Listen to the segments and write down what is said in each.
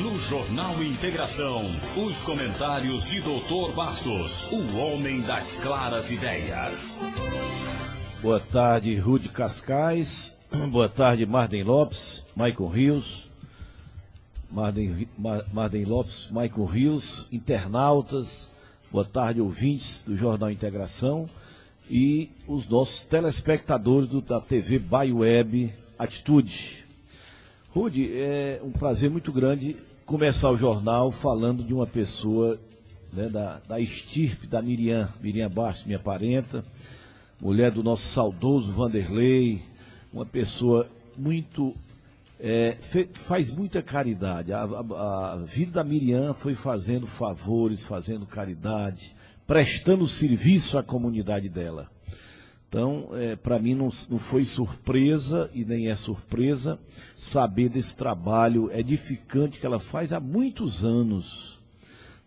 No Jornal Integração, os comentários de Dr. Bastos, o homem das claras ideias. Boa tarde, Rude Cascais. Boa tarde, Marden Lopes, Maicon Rios. Marden Lopes, Maicon Rios, internautas. Boa tarde, ouvintes do Jornal Integração. E os nossos telespectadores da TV Baiweb Atitude. Rude, é um prazer muito grande começar o jornal falando de uma pessoa, né, da estirpe da Miriam Bastos, minha parenta, mulher do nosso saudoso Vanderlei, uma pessoa muito, faz muita caridade. A vida da Miriam foi fazendo favores, fazendo caridade, prestando serviço à comunidade dela. Então, para mim não foi surpresa e nem é surpresa saber desse trabalho edificante que ela faz há muitos anos,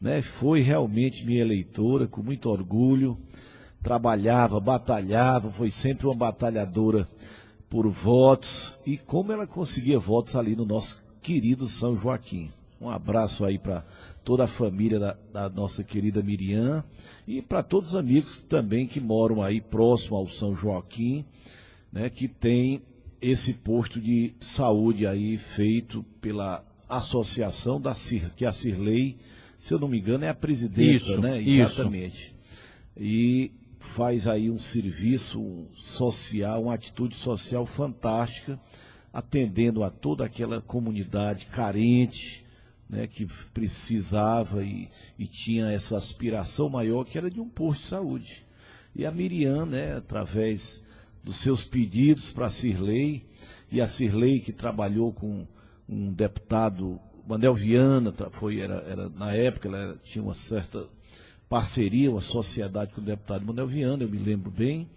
né? Foi realmente minha eleitora, com muito orgulho, trabalhava, batalhava, foi sempre uma batalhadora por votos, e como ela conseguia votos ali no nosso querido São Joaquim. Um abraço aí para toda a família da nossa querida Miriam e para todos os amigos também que moram aí próximo ao São Joaquim, né, que tem esse posto de saúde aí feito pela associação que a Cirlei, se eu não me engano, é a presidenta, isso, né? Exatamente. E faz aí um serviço social, uma atitude social fantástica, atendendo a toda aquela comunidade carente, né, que precisava e tinha essa aspiração maior, que era de um posto de saúde. E a Miriam, né, através dos seus pedidos para a Cirlei, e a Cirlei que trabalhou com um deputado, Manel Viana, na época ela tinha uma certa parceria, uma sociedade com o deputado Manel Viana, eu me lembro bem,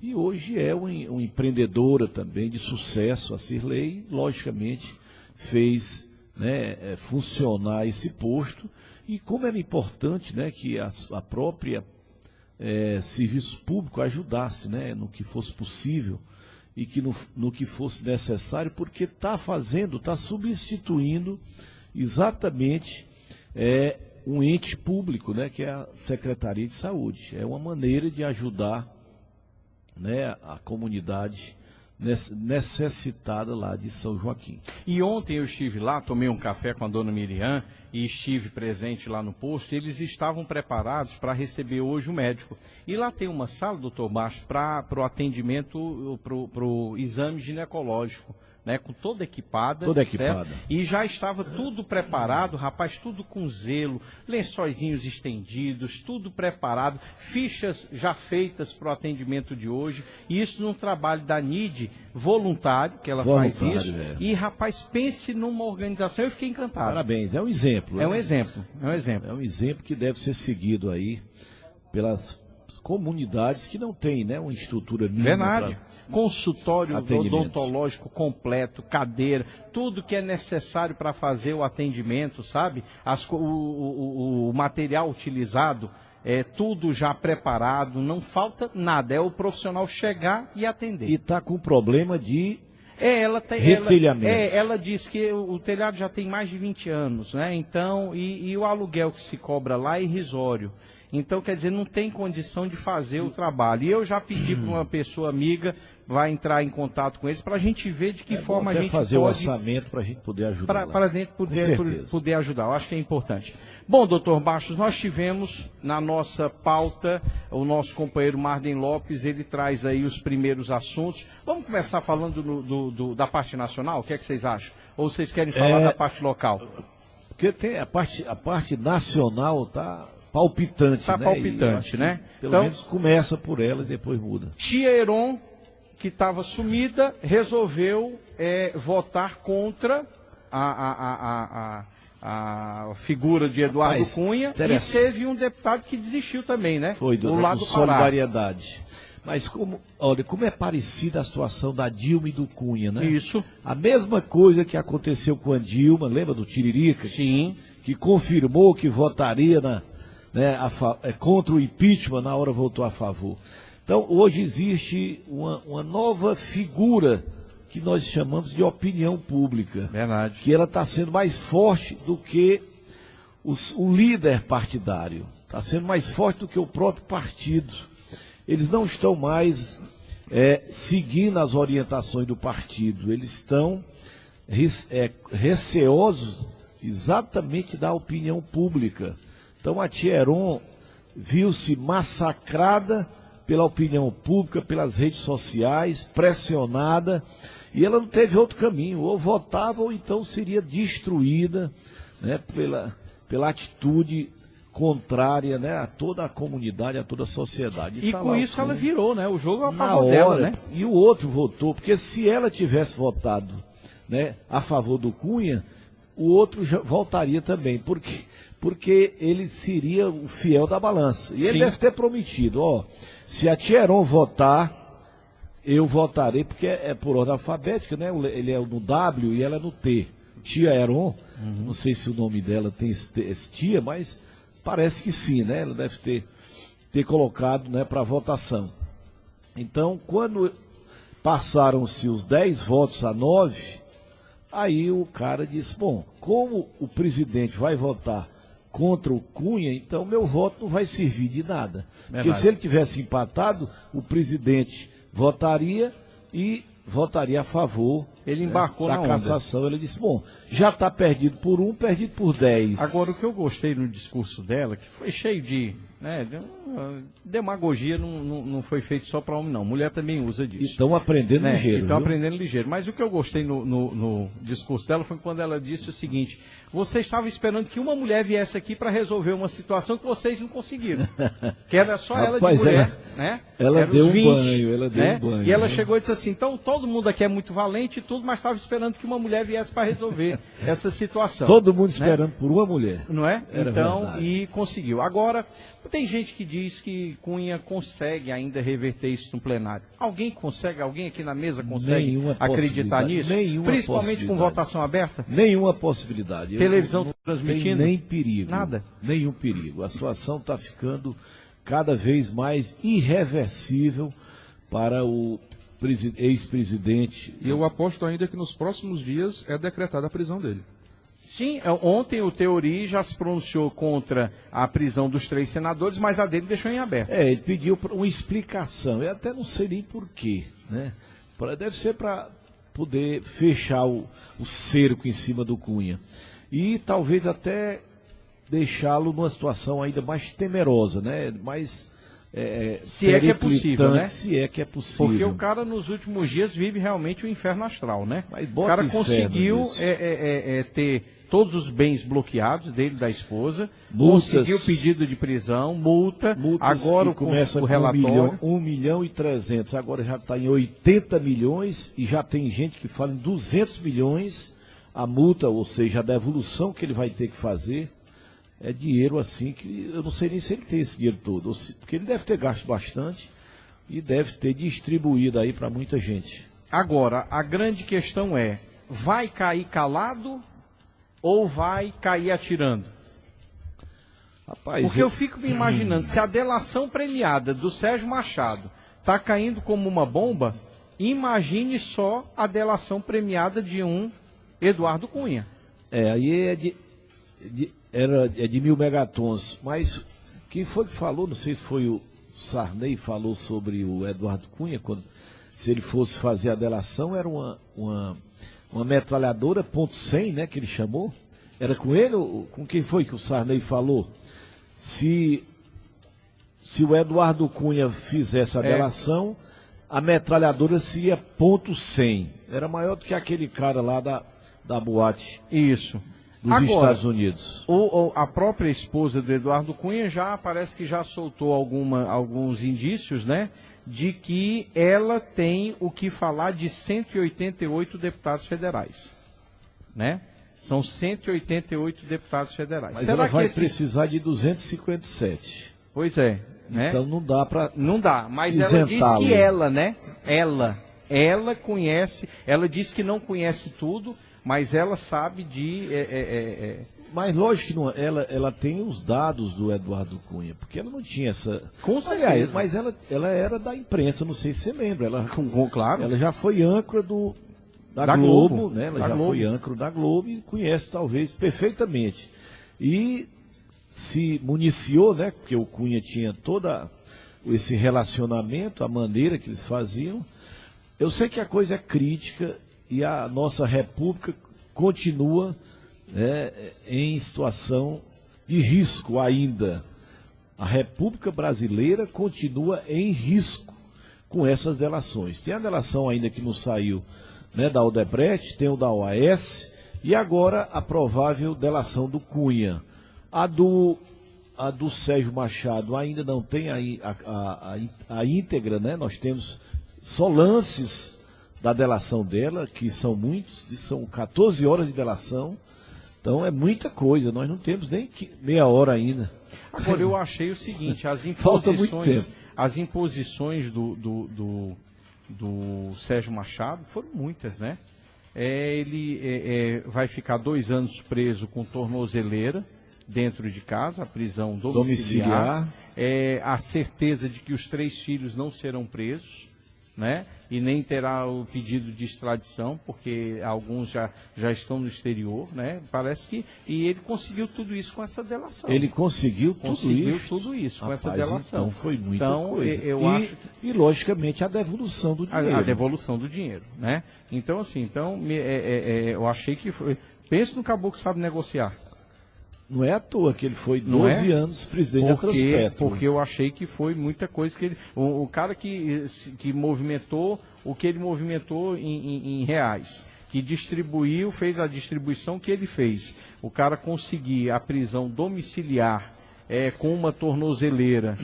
e hoje é uma empreendedora também de sucesso. A Cirlei, logicamente, fez, né, funcionar esse posto, e como era importante, né, que a própria serviço público ajudasse, né, no que fosse possível e que no que fosse necessário, porque está substituindo exatamente um ente público, né, que é a Secretaria de Saúde. É uma maneira de ajudar, né, a comunidade necessitada lá de São Joaquim. E ontem eu estive lá, tomei um café com a dona Miriam e estive presente lá no posto. Eles estavam preparados para receber hoje o médico. E lá tem uma sala, doutor Bastos, para o atendimento, para o exame ginecológico, né, com toda equipada. E já estava tudo preparado, rapaz, tudo com zelo, lençóizinhos estendidos, tudo preparado, fichas já feitas para o atendimento de hoje, e isso num trabalho da NID, voluntário, que ela faz isso, e rapaz, pense numa organização, eu fiquei encantado. Parabéns, é um exemplo. É um exemplo. É um exemplo que deve ser seguido aí pelas comunidades que não têm, né, uma estrutura mínima. Verdade. Consultório odontológico completo, cadeira, tudo que é necessário para fazer o atendimento, sabe? O material utilizado, tudo já preparado, não falta nada, é o profissional chegar e atender. E está com problema de retelhamento. Ela diz que o telhado já tem mais de 20 anos, né? Então, e o aluguel que se cobra lá é irrisório. Então, quer dizer, não tem condição de fazer o trabalho. E eu já pedi para uma pessoa amiga, vai entrar em contato com eles, para a gente ver de que forma a gente fazer o orçamento para a gente poder ajudar. Para a gente poder ajudar, eu acho que é importante. Bom, doutor Bastos, nós tivemos na nossa pauta, o nosso companheiro Marden Lopes, ele traz aí os primeiros assuntos. Vamos começar falando da parte nacional? O que é que vocês acham? Ou vocês querem falar da parte local? Porque tem a parte nacional, tá palpitante, né? Palpitante, né? Pelo menos começa por ela e depois muda. Tia Heron, que estava sumida, resolveu votar contra a figura de Eduardo Cunha, e teve um deputado que desistiu também, né? Foi do lado Solidariedade. Mas como é parecida a situação da Dilma e do Cunha, né? Isso. A mesma coisa que aconteceu com a Dilma, lembra do Tiririca? Sim. Que confirmou que votaria contra o impeachment, na hora votou a favor. Então, hoje existe uma nova figura que nós chamamos de opinião pública. Verdade. Que ela está sendo mais forte do que o líder partidário. Está sendo mais forte do que o próprio partido. Eles não estão mais seguindo as orientações do partido. Eles estão receosos exatamente da opinião pública. Então a Tia Heron viu-se massacrada pela opinião pública, pelas redes sociais, pressionada, e ela não teve outro caminho, ou votava ou então seria destruída, né, pela atitude contrária, né, a toda a comunidade, a toda a sociedade. E tá com isso ela virou, né, o jogo a na favor hora, dela, né? E o outro votou, porque se ela tivesse votado, né, a favor do Cunha, o outro já voltaria também, porque ele seria o fiel da balança. E ele deve ter prometido, ó, se a Tia Heron votar, eu votarei, porque é por ordem alfabética, né? Ele é no W e ela é no T. Tia Heron, não sei se o nome dela tem esse tia, mas parece que sim, né? Ela deve ter colocado, né, para votação. Então, quando passaram-se os 10 votos a 9, aí o cara disse, bom, como o presidente vai votar contra o Cunha, então meu voto não vai servir de nada. Verdade. Porque se ele tivesse empatado, o presidente votaria a favor, ele embarcou da na cassação. Ele disse, bom, já está perdido por 1, perdido por 10. Agora, o que eu gostei no discurso dela, que foi cheio de, né, demagogia, não foi feito só para homem, não. Mulher também usa disso. Estão aprendendo ligeiro. Estão aprendendo ligeiro. Mas o que eu gostei no discurso dela foi quando ela disse o seguinte: vocês estavam esperando que uma mulher viesse aqui para resolver uma situação que vocês não conseguiram. Que era só ela de mulher, né? Ela deu um banho, ela deu um banho. E ela chegou e disse assim, então todo mundo aqui é muito valente e tudo, mas estava esperando que uma mulher viesse para resolver essa situação. Todo mundo esperando por uma mulher. Não é? Era então, verdade. E conseguiu. Agora, tem gente que diz que Cunha consegue ainda reverter isso no plenário. Alguém consegue? Alguém aqui na mesa consegue acreditar nisso? Principalmente com votação aberta? Nenhuma possibilidade. Televisão não transmitindo? Tem nem perigo. Nada? Nenhum perigo. A situação está ficando cada vez mais irreversível para o ex-presidente. E eu aposto ainda que nos próximos dias é decretada a prisão dele. Sim, ontem o Teori já se pronunciou contra a prisão dos 3 senadores, mas a dele deixou em aberto. Ele pediu uma explicação, eu até não sei nem porquê, né? Deve ser para poder fechar o cerco em cima do Cunha. E talvez até deixá-lo numa situação ainda mais temerosa, né? Mais se é que é possível, né? Se é que é possível. Porque o cara nos últimos dias vive realmente o inferno astral, né? O cara conseguiu ter todos os bens bloqueados dele, da esposa, conseguiu pedido de prisão, multas agora começa o relatório. 1 milhão e 300, agora já está em 80 milhões e já tem gente que fala em 200 milhões a multa, ou seja, a devolução que ele vai ter que fazer. É dinheiro assim que eu não sei nem se ele tem esse dinheiro todo, porque ele deve ter gasto bastante e deve ter distribuído aí para muita gente. Agora, a grande questão é, vai cair calado ou vai cair atirando? Rapaz, porque eu fico me imaginando, se a delação premiada do Sérgio Machado está caindo como uma bomba, imagine só a delação premiada de um Eduardo Cunha. Aí é de 1.000 megatons, mas quem foi que falou, não sei se foi o Sarney, falou sobre o Eduardo Cunha, se ele fosse fazer a delação, era uma metralhadora .100, né, que ele chamou. Era com ele ou com quem foi que o Sarney falou? Se o Eduardo Cunha fizesse a delação, a metralhadora seria .100. Era maior do que aquele cara lá da boate. Isso. Dos Agora, Estados Unidos. A própria esposa do Eduardo Cunha parece que já soltou alguns indícios, né, de que ela tem o que falar de 188 deputados federais, né? São 188 deputados federais. Mas ela vai precisar de 257. Pois é, né? Então não dá para... Não dá, mas ela disse que ela, né? Ela conhece, ela disse que não conhece tudo, mas ela sabe de... Mas lógico que não, ela tem os dados do Eduardo Cunha, porque ela não tinha essa... Com certeza. Mas ela era da imprensa, não sei se você lembra. Claro. Ela já foi âncora da Globo, né? Ela já foi âncora da Globo e conhece talvez perfeitamente. E se municiou, né? Porque o Cunha tinha todo esse relacionamento, a maneira que eles faziam. Eu sei que a coisa é crítica e a nossa República continua, né, em situação de risco ainda. A República Brasileira continua em risco com essas delações. Tem a delação ainda que não saiu, né, da Odebrecht, tem o da OAS e agora a provável delação do Cunha. A do Sérgio Machado ainda não tem a íntegra, né? Nós temos só lances da delação dela, que são muitos, são 14 horas de delação, então é muita coisa, nós não temos nem meia hora ainda. Agora, eu achei o seguinte, falta muito tempo. As imposições do Sérgio Machado foram muitas, né? Ele vai ficar 2 anos preso com tornozeleira dentro de casa, a prisão domiciliar. A certeza de que os 3 filhos não serão presos, né? E nem terá o pedido de extradição, porque alguns já estão no exterior, né? Parece que... E ele conseguiu tudo isso com essa delação. Ele conseguiu tudo isso com essa delação. Então foi muita coisa. Acho que... E, logicamente, a devolução do dinheiro. A devolução do dinheiro, né? Então, assim, eu achei que foi... Pensa no caboclo que sabe negociar. Não é à toa que ele foi 12 anos presidente da Transpetro. Porque eu achei que foi muita coisa que ele... O cara que movimentou o que ele movimentou em reais, que distribuiu, fez a distribuição que ele fez. O cara conseguir a prisão domiciliar com uma tornozeleira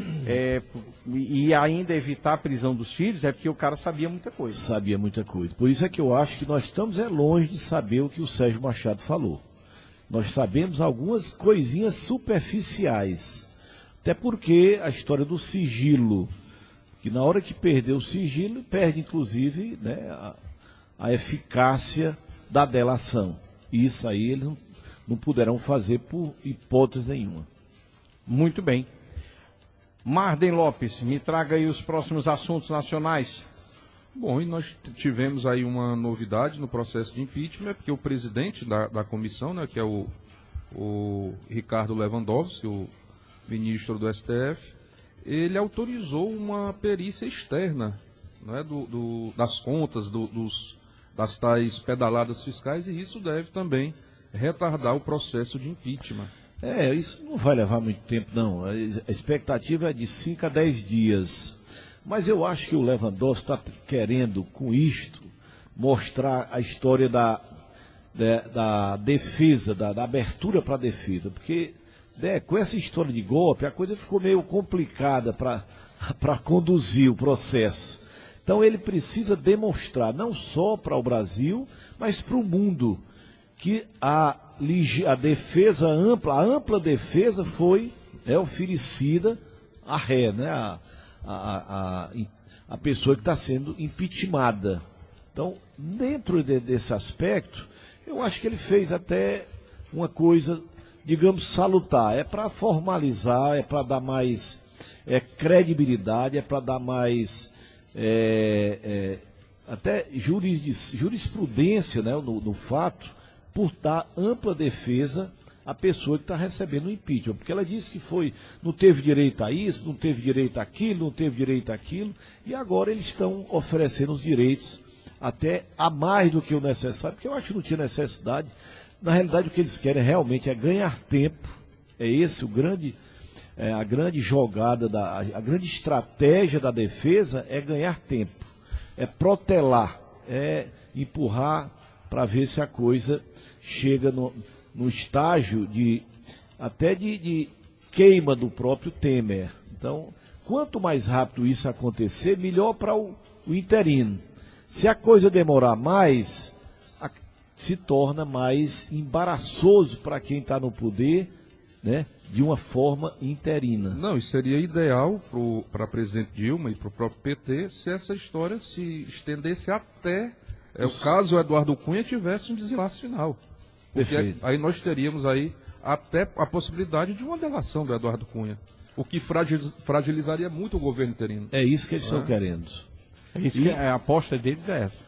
e ainda evitar a prisão dos filhos, é porque o cara sabia muita coisa. Sabia muita coisa. Por isso é que eu acho que nós estamos longe de saber o que o Sérgio Machado falou. Nós sabemos algumas coisinhas superficiais. Até porque a história do sigilo, que na hora que perdeu o sigilo, perde inclusive, né, a eficácia da delação. E isso aí eles não puderão fazer por hipótese nenhuma. Muito bem. Marden Lopes, me traga aí os próximos assuntos nacionais. Bom, e nós tivemos aí uma novidade no processo de impeachment, porque o presidente da comissão, né, que é o Ricardo Lewandowski, o ministro do STF, ele autorizou uma perícia externa, né, das contas, das tais pedaladas fiscais, e isso deve também retardar o processo de impeachment. Isso não vai levar muito tempo, não. A expectativa é de 5 a 10 dias. Mas eu acho que o Lewandowski está querendo, com isto, mostrar a história da defesa, da abertura para a defesa. Porque com essa história de golpe, a coisa ficou meio complicada para conduzir o processo. Então ele precisa demonstrar, não só para o Brasil, mas para o mundo, que a defesa ampla, a ampla defesa foi oferecida à ré, né? A pessoa que está sendo impeachmentada. Então, dentro desse aspecto, eu acho que ele fez até uma coisa, digamos, salutar. É para formalizar, é para dar mais credibilidade, é para dar mais até jurisprudência, né, no fato, por dar ampla defesa a pessoa que está recebendo o impeachment, porque ela disse que não teve direito a isso, não teve direito àquilo, não teve direito àquilo, e agora eles estão oferecendo os direitos até a mais do que o necessário, porque eu acho que não tinha necessidade. Na realidade, o que eles querem realmente é ganhar tempo, é esse a grande jogada, a grande estratégia da defesa é ganhar tempo, é protelar, é empurrar para ver se a coisa chega no estágio até de queima do próprio Temer. Então, quanto mais rápido isso acontecer, melhor para o interino. Se a coisa demorar mais, se torna mais embaraçoso para quem está no poder, né, de uma forma interina. Não, e seria ideal para a presidente Dilma e para o próprio PT se essa história se estendesse até o caso Eduardo Cunha tivesse um desenlace final. Porque aí nós teríamos aí até a possibilidade de uma delação do Eduardo Cunha, o que fragilizaria muito o governo interino. É isso que eles estão querendo. A aposta deles é essa.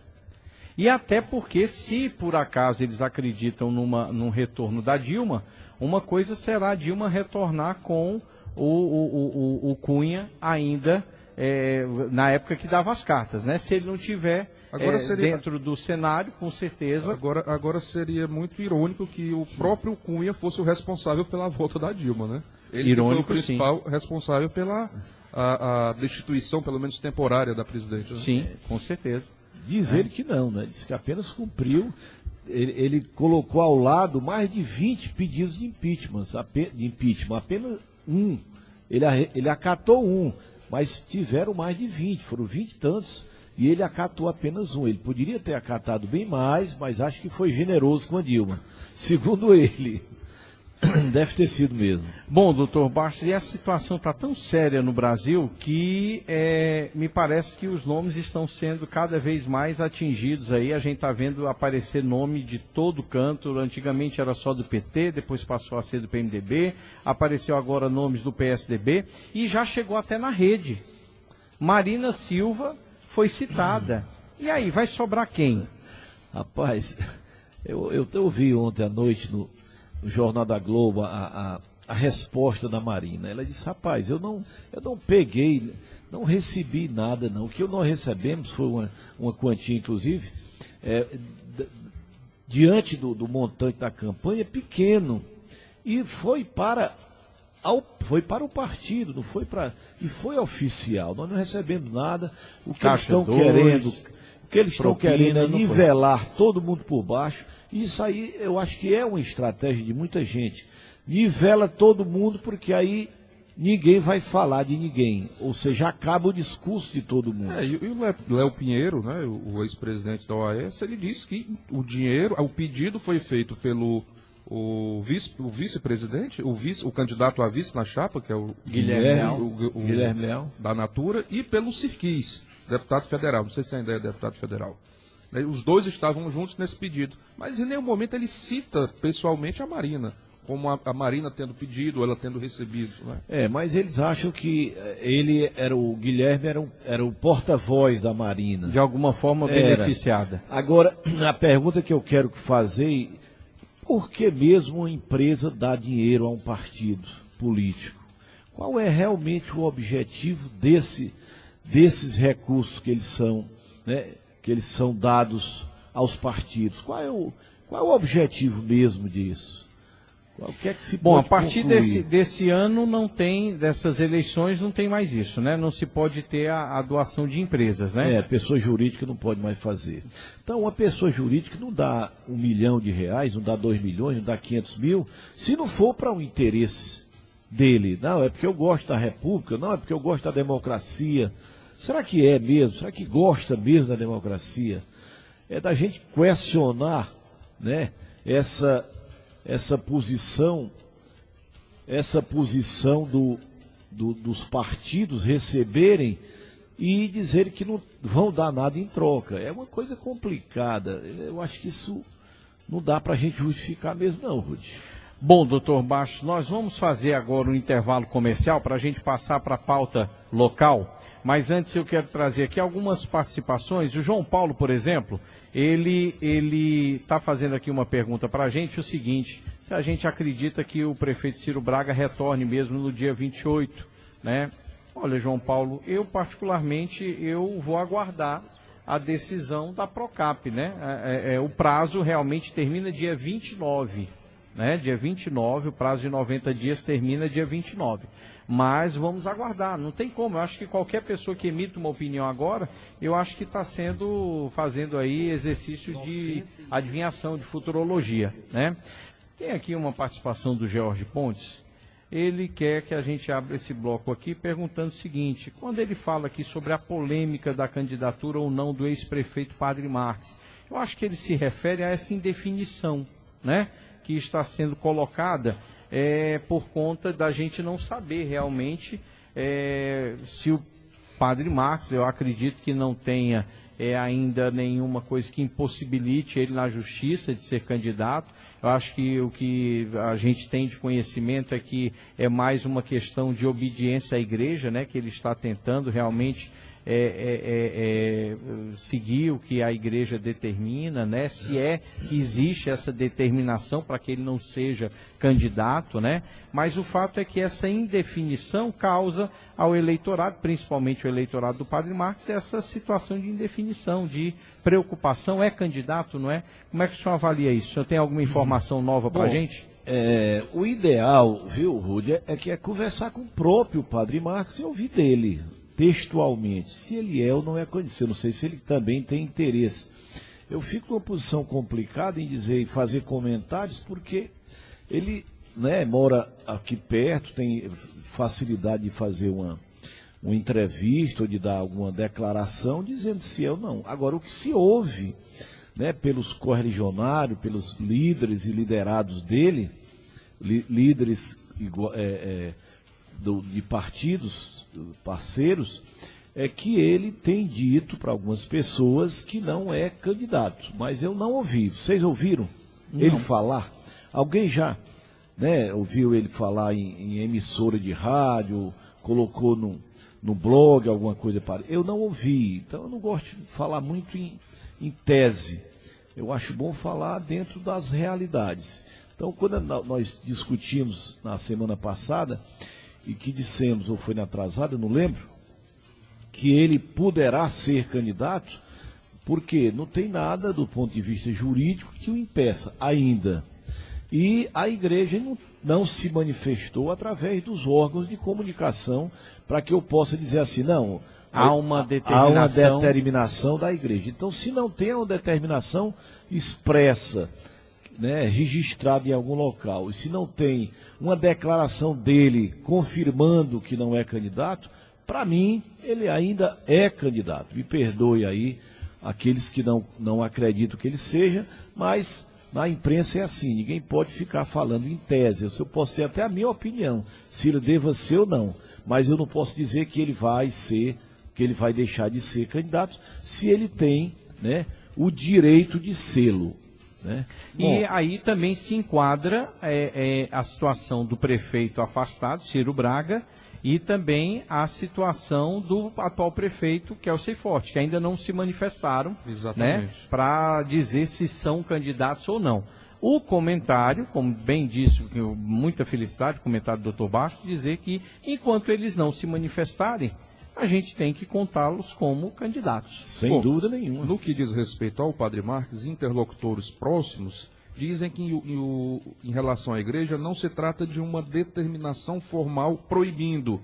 E até porque, se por acaso eles acreditam num retorno da Dilma, uma coisa será a Dilma retornar com o Cunha ainda na época que dava as cartas, né? Se ele não tiver dentro do cenário, com certeza... Agora seria muito irônico que o próprio Cunha fosse o responsável pela volta da Dilma, né? Ele Irônico, foi o principal responsável pela a destituição, pelo menos temporária, da presidente. Né? Sim, com certeza. Diz ele que não, né? Diz que apenas cumpriu. Ele colocou ao lado mais de 20 pedidos de impeachment, apenas um. Ele acatou um, mas tiveram mais de 20, foram 20 e tantos, e ele acatou apenas um. Ele poderia ter acatado bem mais, mas acho que foi generoso com a Dilma. Segundo ele. Deve ter sido mesmo. Bom, doutor Bastos, e a situação está tão séria no Brasil que me parece que os nomes estão sendo cada vez mais atingidos aí. A gente está vendo aparecer nome de todo canto. Antigamente era só do PT, depois passou a ser do PMDB, apareceu agora nomes do PSDB e já chegou até na rede. Marina Silva foi citada. E aí, vai sobrar quem? Rapaz, eu ouvi ontem à noite no Jornal da Globo a resposta da Marina. Ela disse, rapaz, eu não peguei, não recebi nada não. O que nós recebemos foi uma quantia, inclusive, diante do montante da campanha, pequeno. E foi para o partido, não foi para... E foi oficial. Nós não recebemos nada. O que eles estão querendo é nivelar todo mundo por baixo. Isso aí eu acho que é uma estratégia de muita gente. Nivela todo mundo, porque aí ninguém vai falar de ninguém. Ou seja, acaba o discurso de todo mundo. E o Léo Pinheiro, né, o ex-presidente da OAS, ele disse que o pedido foi feito pelo vice-presidente, o candidato a vice na chapa, que é o Guilherme Leão, da Natura, e pelo Sirquis, deputado federal. Não sei se ainda é deputado federal. Os dois estavam juntos nesse pedido, mas em nenhum momento ele cita pessoalmente a Marina, como a Marina tendo pedido, ela tendo recebido. Né? Mas eles acham que o Guilherme era o porta-voz da Marina. De alguma forma beneficiada. Agora, a pergunta que eu quero fazer, por que mesmo uma empresa dá dinheiro a um partido político? Qual é realmente o objetivo desses recursos que eles são, né? Que eles são dados aos partidos? Qual é o objetivo mesmo disso? O que é que se pode a partir desse ano dessas eleições não tem mais isso, né? Não se pode ter a doação de empresas, né? Pessoa jurídica não pode mais fazer. Então, uma pessoa jurídica não dá R$1 milhão, não dá 2 milhões, não dá 500 mil, se não for para um interesse dele. Não, é porque eu gosto da República, não, é porque eu gosto da democracia. Será que é mesmo? Será que gosta mesmo da democracia? É da gente questionar, né, essa posição dos partidos receberem e dizerem que não vão dar nada em troca. É uma coisa complicada. Eu acho que isso não dá para a gente justificar mesmo não, Rudy. Bom, doutor Bastos, nós vamos fazer agora um intervalo comercial para a gente passar para a pauta local, mas antes eu quero trazer aqui algumas participações. O João Paulo, por exemplo, ele está fazendo aqui uma pergunta para a gente, o seguinte: se a gente acredita que o prefeito Ciro Braga retorne mesmo no dia 28, né? Olha, João Paulo, eu particularmente, eu vou aguardar a decisão da Procap, né? O prazo realmente termina dia 29, né? Dia 29, o prazo de 90 dias termina dia 29. Mas vamos aguardar, não tem como. Eu acho que qualquer pessoa que emita uma opinião agora, eu acho que está fazendo aí exercício de adivinhação, de futurologia, né? Tem aqui uma participação do George Pontes. Ele quer que a gente abra esse bloco aqui perguntando o seguinte: quando ele fala aqui sobre a polêmica da candidatura ou não do ex-prefeito Padre Marques, eu acho que ele se refere a essa indefinição, né, que está sendo colocada por conta da gente não saber realmente se o Padre Marques, eu acredito que não tenha ainda nenhuma coisa que impossibilite ele na justiça de ser candidato. Eu acho que o que a gente tem de conhecimento é que é mais uma questão de obediência à igreja, né, que ele está tentando realmente seguir o que a igreja determina, né? Se é que existe essa determinação para que ele não seja candidato, né? Mas o fato é que essa indefinição causa ao eleitorado, principalmente o eleitorado do Padre Marques, essa situação de indefinição, de preocupação. É candidato, não é? Como é que o senhor avalia isso? O senhor tem alguma informação nova para a gente? O ideal, viu, Rudy, é que é conversar com o próprio Padre Marques e ouvir dele, textualmente, se ele é ou não é conhecido. Eu não sei se ele também tem interesse. Eu fico numa posição complicada em dizer e fazer comentários, porque ele, né, mora aqui perto, tem facilidade de fazer uma entrevista ou de dar alguma declaração dizendo se é ou não. Agora, o que se ouve, né, pelos correligionários, pelos líderes e liderados dele, líderes de partidos, parceiros, é que ele tem dito para algumas pessoas que não é candidato. Mas eu não ouvi. Vocês ouviram ele falar? Alguém já, né, ouviu ele falar em emissora de rádio, colocou no blog alguma coisa para... Eu não ouvi. Então eu não gosto de falar muito em tese. Eu acho bom falar dentro das realidades. Então, quando nós discutimos na semana passada, e que dissemos, ou foi na atrasada, eu não lembro, que ele poderá ser candidato, porque não tem nada do ponto de vista jurídico que o impeça ainda. E a igreja não se manifestou através dos órgãos de comunicação para que eu possa dizer assim, não, há uma determinação da igreja. Então, se não tem uma determinação expressa, né, registrada em algum local, e se não tem uma declaração dele confirmando que não é candidato, para mim, ele ainda é candidato. Me perdoe aí aqueles que não acreditam que ele seja, mas na imprensa é assim, ninguém pode ficar falando em tese. Eu posso ter até a minha opinião, se ele deva ser ou não, mas eu não posso dizer que ele vai ser, que ele vai deixar de ser candidato, se ele tem, né, o direito de sê-lo. Né? E aí também se enquadra a situação do prefeito afastado, Ciro Braga, e também a situação do atual prefeito, que é o Seiforte, que ainda não se manifestaram, né, para dizer se são candidatos ou não. O comentário, como bem disse, muita felicidade, o comentário do Dr. Bastos, dizer que enquanto eles não se manifestarem, a gente tem que contá-los como candidatos. Sem dúvida nenhuma. No que diz respeito ao Padre Marques, interlocutores próximos dizem que em relação à igreja não se trata de uma determinação formal proibindo,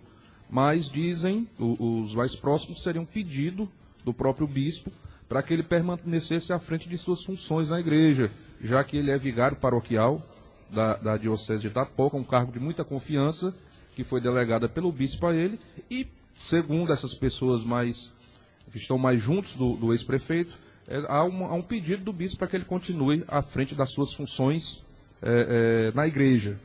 mas dizem, os mais próximos, seria um pedido do próprio bispo para que ele permanecesse à frente de suas funções na igreja, já que ele é vigário paroquial da Diocese de Itapoca, um cargo de muita confiança, que foi delegada pelo bispo a ele, e segundo essas pessoas que estão mais juntos do ex-prefeito, há um pedido do bispo para que ele continue à frente das suas funções na igreja.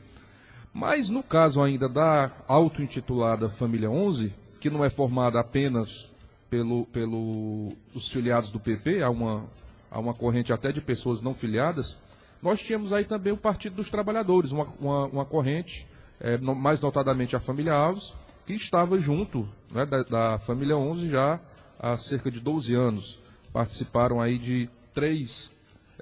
Mas no caso ainda da auto-intitulada Família 11, que não é formada apenas pelos filiados do PP, há uma corrente até de pessoas não filiadas, nós tínhamos aí também o Partido dos Trabalhadores, uma corrente, mais notadamente a Família Alves, que estava junto, né, da Família 11 já há cerca de 12 anos. Participaram aí de 3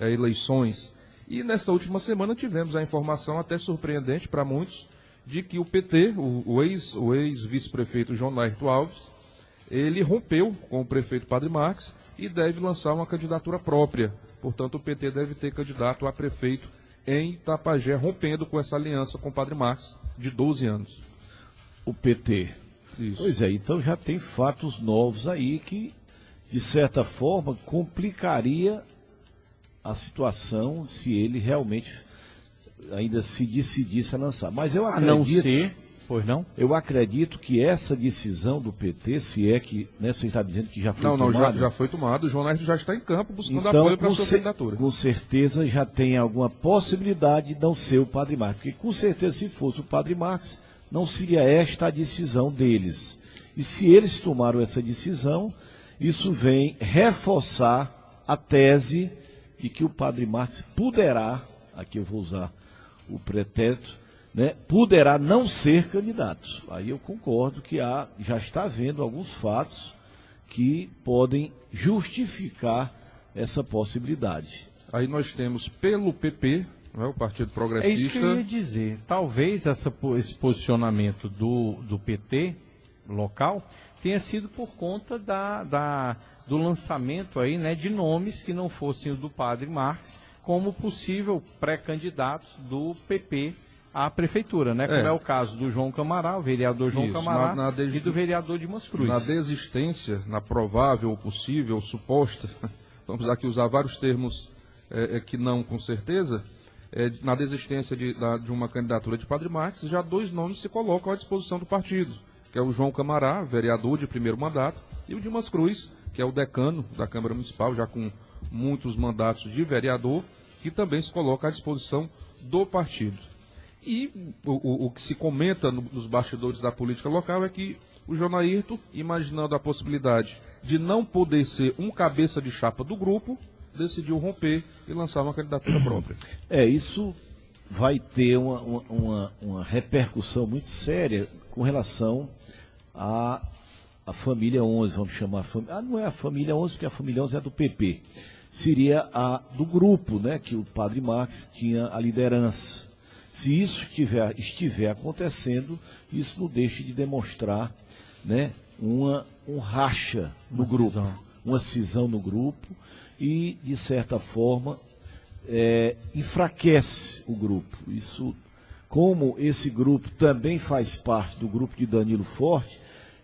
eleições. E nessa última semana tivemos a informação até surpreendente para muitos, de que o PT, o ex-vice-prefeito João Laerto Alves, ele rompeu com o prefeito Padre Marques e deve lançar uma candidatura própria. Portanto, o PT deve ter candidato a prefeito em Itapajé, rompendo com essa aliança com o Padre Marques de 12 anos. O PT. Isso. Pois é, então já tem fatos novos aí que, de certa forma, complicaria a situação se ele realmente ainda se decidisse a lançar. Mas eu acredito... A não ser, pois não? Eu acredito que essa decisão do PT, se é que, né, você está dizendo que já foi tomada... Não, já foi tomado. O João Laerto já está em campo buscando apoio para a sua candidatura. Com certeza já tem alguma possibilidade de não ser o Padre Marques. Porque com certeza se fosse o Padre Marques, não seria esta a decisão deles. E se eles tomaram essa decisão, isso vem reforçar a tese de que o Padre Marques poderá, aqui eu vou usar o pretérito, né, poderá não ser candidato. Aí eu concordo que já está havendo alguns fatos que podem justificar essa possibilidade. Aí nós temos pelo PP, né, o Partido Progressista. É isso que eu ia dizer. Talvez esse posicionamento do PT local tenha sido por conta do lançamento aí, né, de nomes que não fossem o do Padre Marques como possível pré-candidatos do PP à prefeitura, né? Como é o caso do João Camará, o vereador João Camará, e do vereador Dimas Cruz. Na desistência, na provável, possível, suposta, vamos aqui usar vários termos que não com certeza, na desistência de uma candidatura de Padre Marques, já 2 nomes se colocam à disposição do partido, que é o João Camará, vereador de primeiro mandato, e o Dimas Cruz, que é o decano da Câmara Municipal, já com muitos mandatos de vereador, que também se coloca à disposição do partido. E o que se comenta nos bastidores da política local é que o João Ayrton, imaginando a possibilidade de não poder ser um cabeça de chapa do grupo, decidiu romper e lançar uma candidatura própria. Isso vai ter uma repercussão muito séria com relação à família 11, vamos chamar. Não é a família 11, porque a família 11 é do PP. Seria a do grupo, né, que o Padre Marques tinha a liderança. Se isso estiver acontecendo, isso não deixa de demonstrar, né, um racha no grupo, uma cisão no grupo e, de certa forma, enfraquece o grupo. Isso, como esse grupo também faz parte do grupo de Danilo Forte,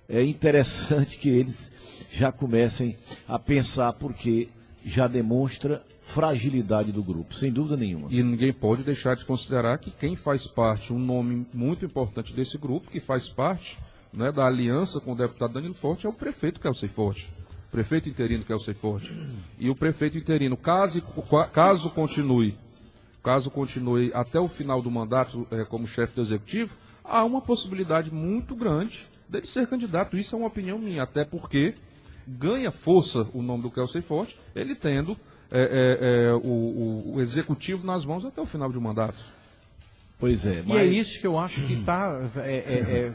é interessante que eles já comecem a pensar, porque já demonstra fragilidade do grupo, sem dúvida nenhuma. E ninguém pode deixar de considerar que quem faz parte, um nome muito importante desse grupo, que faz parte, né, da aliança com o deputado Danilo Forte, é o prefeito Kelsey Forte. O prefeito interino Kelsey Forte. E o prefeito interino, caso continue até o final do mandato como chefe do executivo, há uma possibilidade muito grande dele ser candidato. Isso é uma opinião minha, até porque ganha força o nome do Kelsey Forte, ele tendo o executivo nas mãos até o final de um mandato. Pois é. E é isso que eu acho que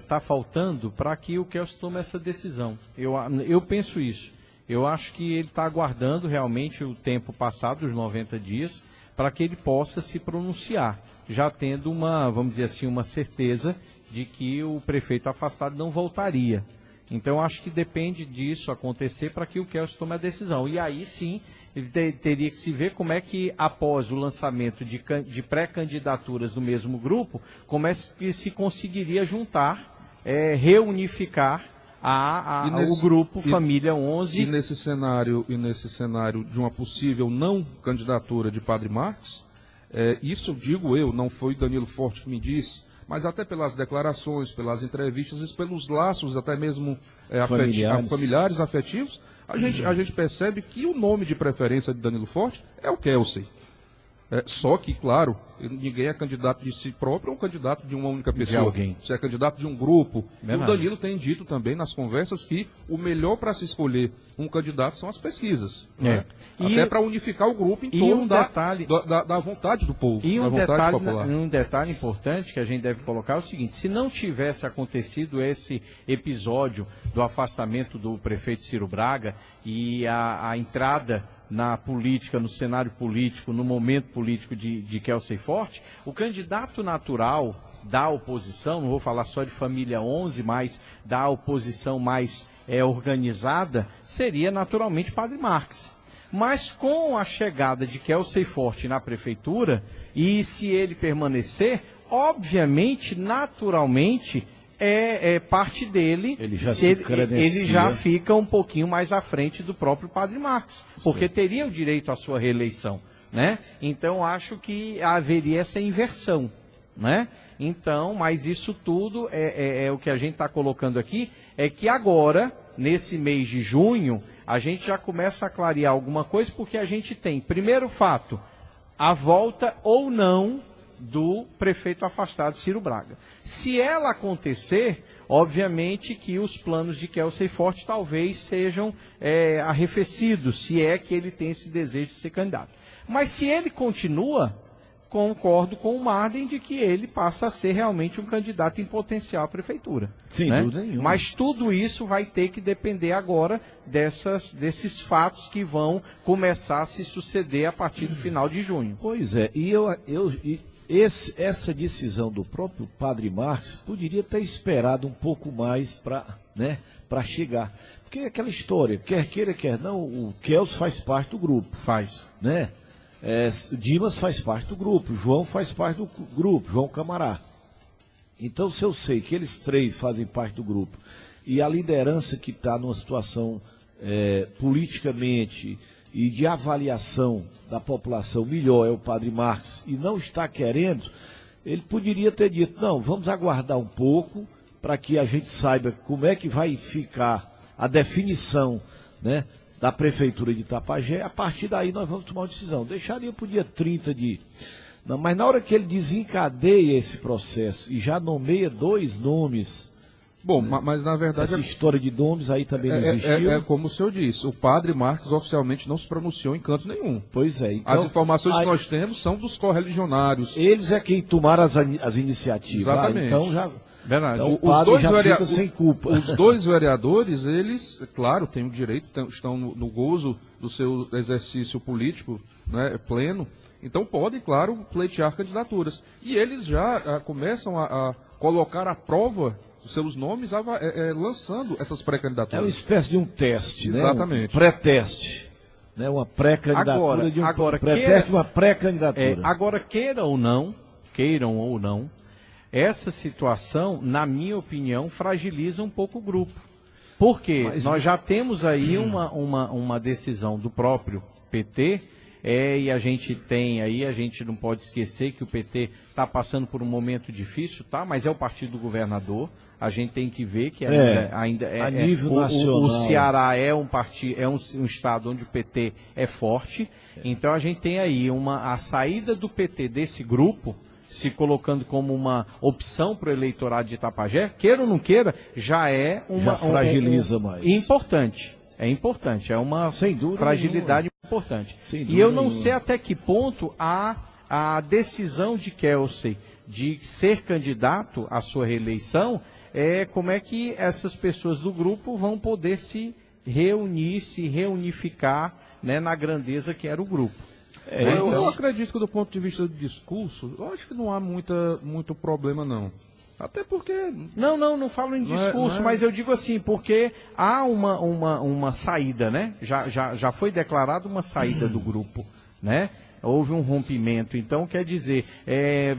tá faltando para que o Kelsey tome essa decisão. Eu penso isso. Eu acho que ele está aguardando realmente o tempo passado, os 90 dias, para que ele possa se pronunciar, já tendo vamos dizer assim, uma certeza de que o prefeito afastado não voltaria. Então, acho que depende disso acontecer para que o Kelsey tome a decisão. E aí, sim, ele teria que se ver como é que, após o lançamento de pré-candidaturas do mesmo grupo, como é que se conseguiria juntar, reunificar o grupo Família 11. E nesse cenário de uma possível não candidatura de Padre Marques, isso digo eu, não foi Danilo Forte que me disse, mas até pelas declarações, pelas entrevistas e pelos laços até mesmo familiares, afetivos, a gente percebe que o nome de preferência de Danilo Forte é o Kelsey. Só que, claro, ninguém é candidato de si próprio ou candidato de uma única pessoa. De alguém. Você é candidato de um grupo. Verdade. E o Danilo tem dito também nas conversas que o melhor para se escolher um candidato são as pesquisas. Né? Até para unificar o grupo em torno da vontade do povo. E da vontade popular. Um detalhe importante que a gente deve colocar é o seguinte: se não tivesse acontecido esse episódio do afastamento do prefeito Ciro Braga e a entrada na política, no cenário político, no momento político de Kelsey Forte, o candidato natural da oposição, não vou falar só de Família 11, mas da oposição mais organizada, seria naturalmente Padre Marques. Mas com a chegada de Kelsey Forte na prefeitura, e se ele permanecer, obviamente, naturalmente, parte dele, ele já fica um pouquinho mais à frente do próprio Padre Marques, porque teria o direito à sua reeleição, né? Então, acho que haveria essa inversão, né? Então, mas isso tudo o que a gente está colocando aqui, é que agora, nesse mês de junho, a gente já começa a clarear alguma coisa, porque a gente tem, primeiro fato, a volta ou não do prefeito afastado Ciro Braga. Se ela acontecer, obviamente que os planos de Kelsey Forte talvez sejam arrefecidos, se é que ele tem esse desejo de ser candidato. Mas se ele continua, concordo com o Marden de que ele passa a ser realmente um candidato em potencial à prefeitura. Sem né? dúvida nenhuma. Mas tudo isso vai ter que depender agora desses fatos que vão começar a se suceder a partir do final de junho. Pois é, essa decisão do próprio Padre Marques poderia ter esperado um pouco mais para chegar. Porque é aquela história, quer queira, quer não, o Kelso faz parte do grupo. Faz. Né? Dimas faz parte do grupo, João faz parte do grupo, João Camará. Então, se eu sei que eles três fazem parte do grupo e a liderança que está numa situação politicamente e de avaliação da população melhor é o Padre Marques e não está querendo, ele poderia ter dito, não, vamos aguardar um pouco para que a gente saiba como é que vai ficar a definição, né, da Prefeitura de Itapajé, a partir daí nós vamos tomar uma decisão. Deixaria para o dia 30 de... Não, mas na hora que ele desencadeia esse processo e já nomeia 2 nomes... Bom, mas na verdade... Essa história de nomes aí também não existiu. É como o senhor disse, o Padre Marques oficialmente não se pronunciou em canto nenhum. Pois é. Então, as informações que nós temos são dos correligionários. Eles é quem tomaram as iniciativas. Exatamente. Então já... Verdade. Então, o padre já fica sem culpa. Os 2 vereadores, eles, claro, têm o direito, estão no gozo do seu exercício político, né, pleno, então podem, claro, pleitear candidaturas. E eles já começam a colocar à prova os seus nomes, lançando essas pré-candidaturas. É uma espécie de um teste, exatamente, né? Um pré-teste. Né? Uma pré-candidatura de um pré-teste de uma pré-candidatura. Agora, queiram ou não, essa situação, na minha opinião, fragiliza um pouco o grupo. Porque nós já temos aí uma decisão do próprio PT, e a gente não pode esquecer que o PT está passando por um momento difícil, tá? Mas é o partido do governador. A gente tem que ver que ainda a nível nacional. O Ceará é um estado onde o PT é forte. Então a gente tem aí a saída do PT desse grupo, se colocando como uma opção para o eleitorado de Itapajé, queira ou não queira, já fragiliza mais. Importante. É importante, é uma fragilidade importante. E eu não sei até que ponto a decisão de Kelsey de ser candidato à sua reeleição, como é que essas pessoas do grupo vão poder se reunir, se reunificar, né, na grandeza que era o grupo. Eu acredito que do ponto de vista do discurso, eu acho que não há muito problema, não. Até porque... Não falo em discurso, mas eu digo assim, porque há uma saída, né? Já foi declarada uma saída do grupo, né? Houve um rompimento, então quer dizer,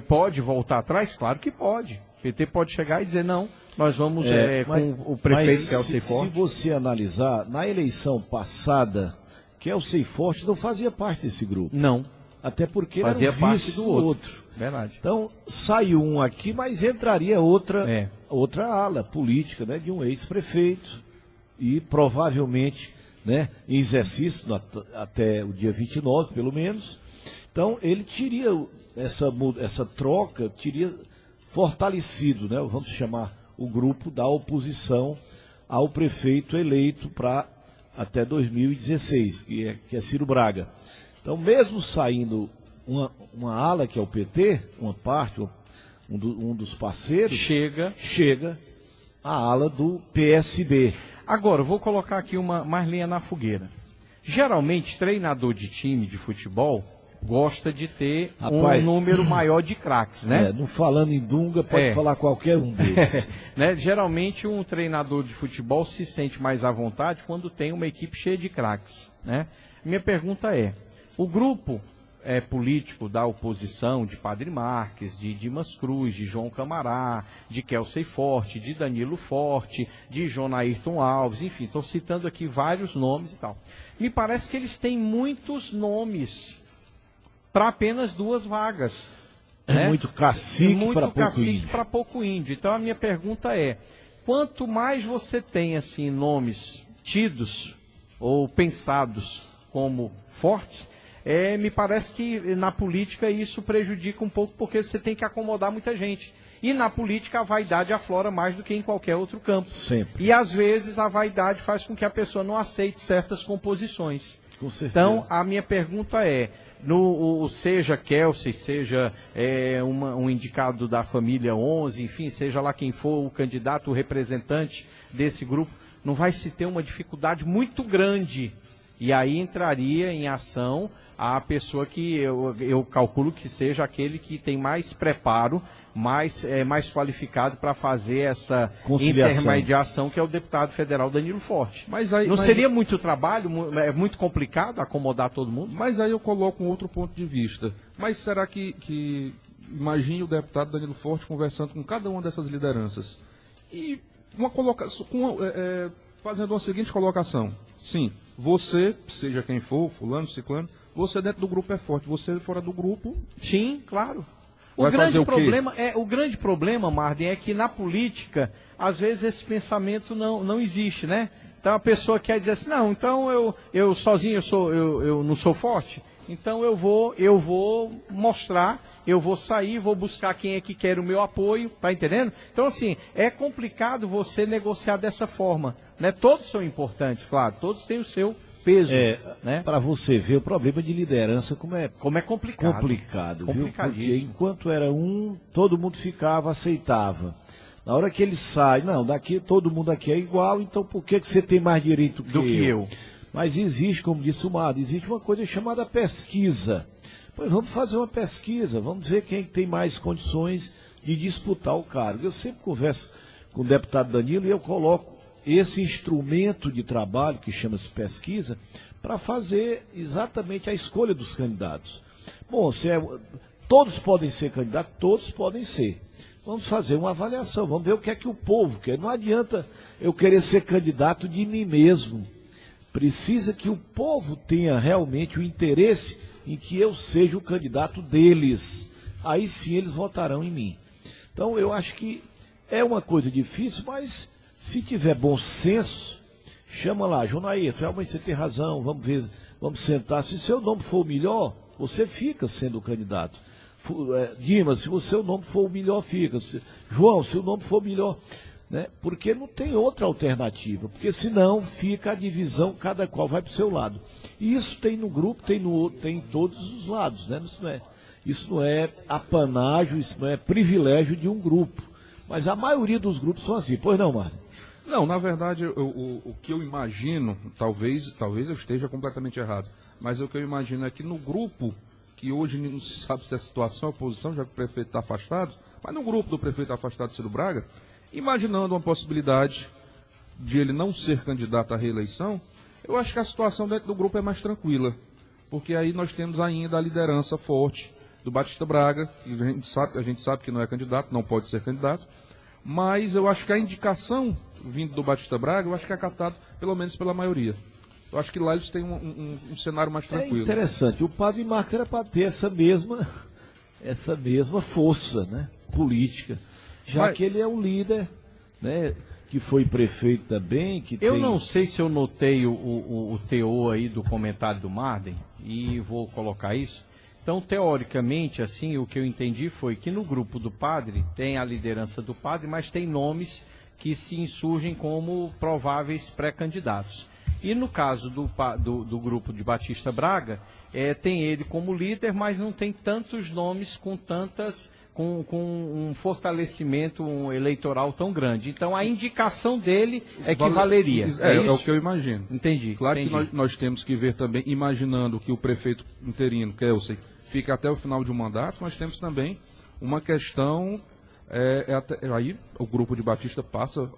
pode voltar atrás? Claro que pode. O PT pode chegar e dizer, não, nós vamos com o prefeito Kelsey Forte. Se você analisar, na eleição passada, Kelsey Forte não fazia parte desse grupo. Não. Até porque fazia era parte do outro. Verdade. Então, saiu um aqui, mas entraria outra ala política, né, de um ex-prefeito e provavelmente, né, em exercício até o dia 29, pelo menos. Então, ele teria essa troca, teria fortalecido, né, vamos chamar o grupo da oposição ao prefeito eleito para até 2016, que é Ciro Braga. Então, mesmo saindo uma ala que é o PT, uma parte, um dos parceiros, chega a ala do PSB. Agora, eu vou colocar aqui mais lenha na fogueira. Geralmente, treinador de time de futebol gosta de ter um número maior de craques, né? Não falando em Dunga, pode falar qualquer um deles. Né? Geralmente, um treinador de futebol se sente mais à vontade quando tem uma equipe cheia de craques, né? Minha pergunta é, o grupo político da oposição, de Padre Marques, de Dimas Cruz, de João Camará, de Kelsey Forte, de Danilo Forte, de Jonairton Alves, enfim, estou citando aqui vários nomes e tal. Me parece que eles têm muitos nomes para apenas 2 vagas. Né? Muito cacique para pouco índio. Então a minha pergunta é, quanto mais você tem assim nomes tidos ou pensados como fortes, me parece que na política isso prejudica um pouco, porque você tem que acomodar muita gente. E na política a vaidade aflora mais do que em qualquer outro campo. Sempre. E às vezes a vaidade faz com que a pessoa não aceite certas composições. Com certeza. Então a minha pergunta é, Seja Kelsey, seja um indicado da família 11, enfim, seja lá quem for o candidato, o representante desse grupo, não vai se ter uma dificuldade muito grande. E aí entraria em ação a pessoa que eu calculo que seja aquele que tem mais preparo, mais qualificado para fazer essa intermediação, que é o deputado federal Danilo Forte. Seria muito trabalho, é muito complicado acomodar todo mundo? Mas aí eu coloco um outro ponto de vista. Mas será que imagine o deputado Danilo Forte conversando com cada uma dessas lideranças e fazendo uma seguinte colocação: sim, você, seja quem for, fulano, ciclano, você dentro do grupo é forte, você fora do grupo... Sim, claro. O grande problema, Marden, é que na política, às vezes esse pensamento não existe, né? Então a pessoa quer dizer assim, não, então eu sozinho eu não sou forte, então eu vou mostrar, eu vou sair, vou buscar quem é que quer o meu apoio, tá entendendo? Então assim, é complicado você negociar dessa forma, né? Todos são importantes, claro, todos têm o seu peso, né? Para você ver o problema de liderança, como é complicado, viu? Porque enquanto era todo mundo ficava, aceitava. Na hora que ele sai, não, daqui todo mundo aqui é igual, então por que você tem mais direito do que eu? Mas existe, como disse o Marden, existe uma coisa chamada pesquisa. Pois vamos fazer uma pesquisa, vamos ver quem tem mais condições de disputar o cargo. Eu sempre converso com o deputado Danilo e eu coloco esse instrumento de trabalho, que chama-se pesquisa, para fazer exatamente a escolha dos candidatos. Bom, todos podem ser candidatos, todos podem ser. Vamos fazer uma avaliação, vamos ver o que é que o povo quer. Não adianta eu querer ser candidato de mim mesmo. Precisa que o povo tenha realmente o interesse em que eu seja o candidato deles. Aí sim eles votarão em mim. Então eu acho que é uma coisa difícil, mas se tiver bom senso, chama lá, Jonair, realmente você tem razão, vamos ver, vamos sentar. Se seu nome for o melhor, você fica sendo o candidato. Dimas, se o seu nome for o melhor, fica. João, se o nome for o melhor, né? Porque não tem outra alternativa, porque senão fica a divisão, cada qual vai para o seu lado. E isso tem no grupo, tem no outro, tem em todos os lados, né? Isso não é apanágio, isso não é privilégio de um grupo. Mas a maioria dos grupos são assim, pois não, Mário? Não, na verdade, o que eu imagino, talvez eu esteja completamente errado, mas o que eu imagino é que no grupo, que hoje não se sabe se a situação é oposição, já que o prefeito está afastado, mas no grupo do prefeito afastado, Ciro Braga, imaginando uma possibilidade de ele não ser candidato à reeleição, eu acho que a situação dentro do grupo é mais tranquila, porque aí nós temos ainda a liderança forte do Batista Braga, que a gente sabe que não é candidato, não pode ser candidato, mas eu acho que a indicação vindo do Batista Braga, eu acho que é acatado pelo menos pela maioria. Eu acho que lá eles têm um cenário mais tranquilo. É interessante, o Padre Marcos era para ter essa mesma força, né, política, que ele é um líder, né, que foi prefeito também. Não sei se eu notei o teor aí do comentário do Marden, e vou colocar isso. Então, teoricamente, assim, o que eu entendi foi que no grupo do padre tem a liderança do padre, mas tem nomes que se insurgem como prováveis pré-candidatos. E no caso do grupo de Batista Braga, tem ele como líder, mas não tem tantos nomes com um fortalecimento eleitoral tão grande. Então a indicação dele é que valeria. É o que eu imagino. Entendi. Claro entendi. Que nós temos que ver também, imaginando que o prefeito interino, Kelsey, fica até o final de um mandato, nós temos também uma questão, aí o grupo de Batista passa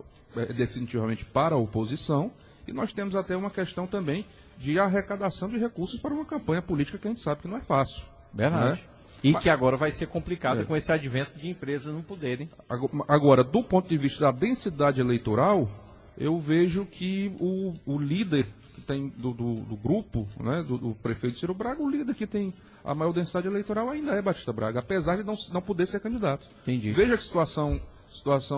definitivamente para a oposição, e nós temos até uma questão também de arrecadação de recursos para uma campanha política que a gente sabe que não é fácil. Verdade. Né? E que agora vai ser complicado com esse advento de empresas não poderem. Agora, do ponto de vista da densidade eleitoral, eu vejo que o líder que tem do grupo, né, do prefeito Ciro Braga, o líder que tem a maior densidade eleitoral ainda é Batista Braga, apesar de não poder ser candidato. Entendi. Veja que situação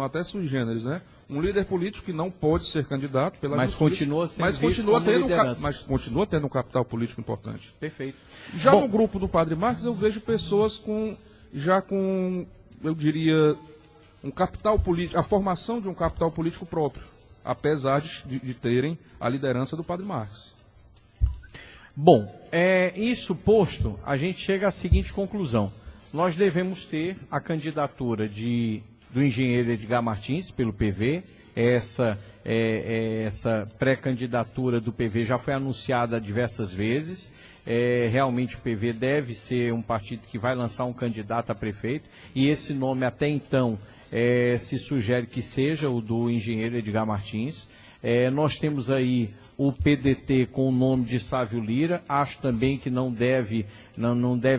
até sui generis, né? Um líder político que não pode ser candidato pela continua tendo um capital político importante. Perfeito. Já no grupo do Padre Marcos, eu vejo pessoas com, eu diria, um capital político, a formação de um capital político próprio, apesar de terem a liderança do Padre Marcos. Bom, isso posto, a gente chega à seguinte conclusão. Nós devemos ter a candidatura do engenheiro Edgar Martins, pelo PV. Essa pré-candidatura do PV já foi anunciada diversas vezes. Realmente o PV deve ser um partido que vai lançar um candidato a prefeito. E esse nome até então se sugere que seja o do engenheiro Edgar Martins. Nós temos aí o PDT com o nome de Sávio Lira. Acho também que não deve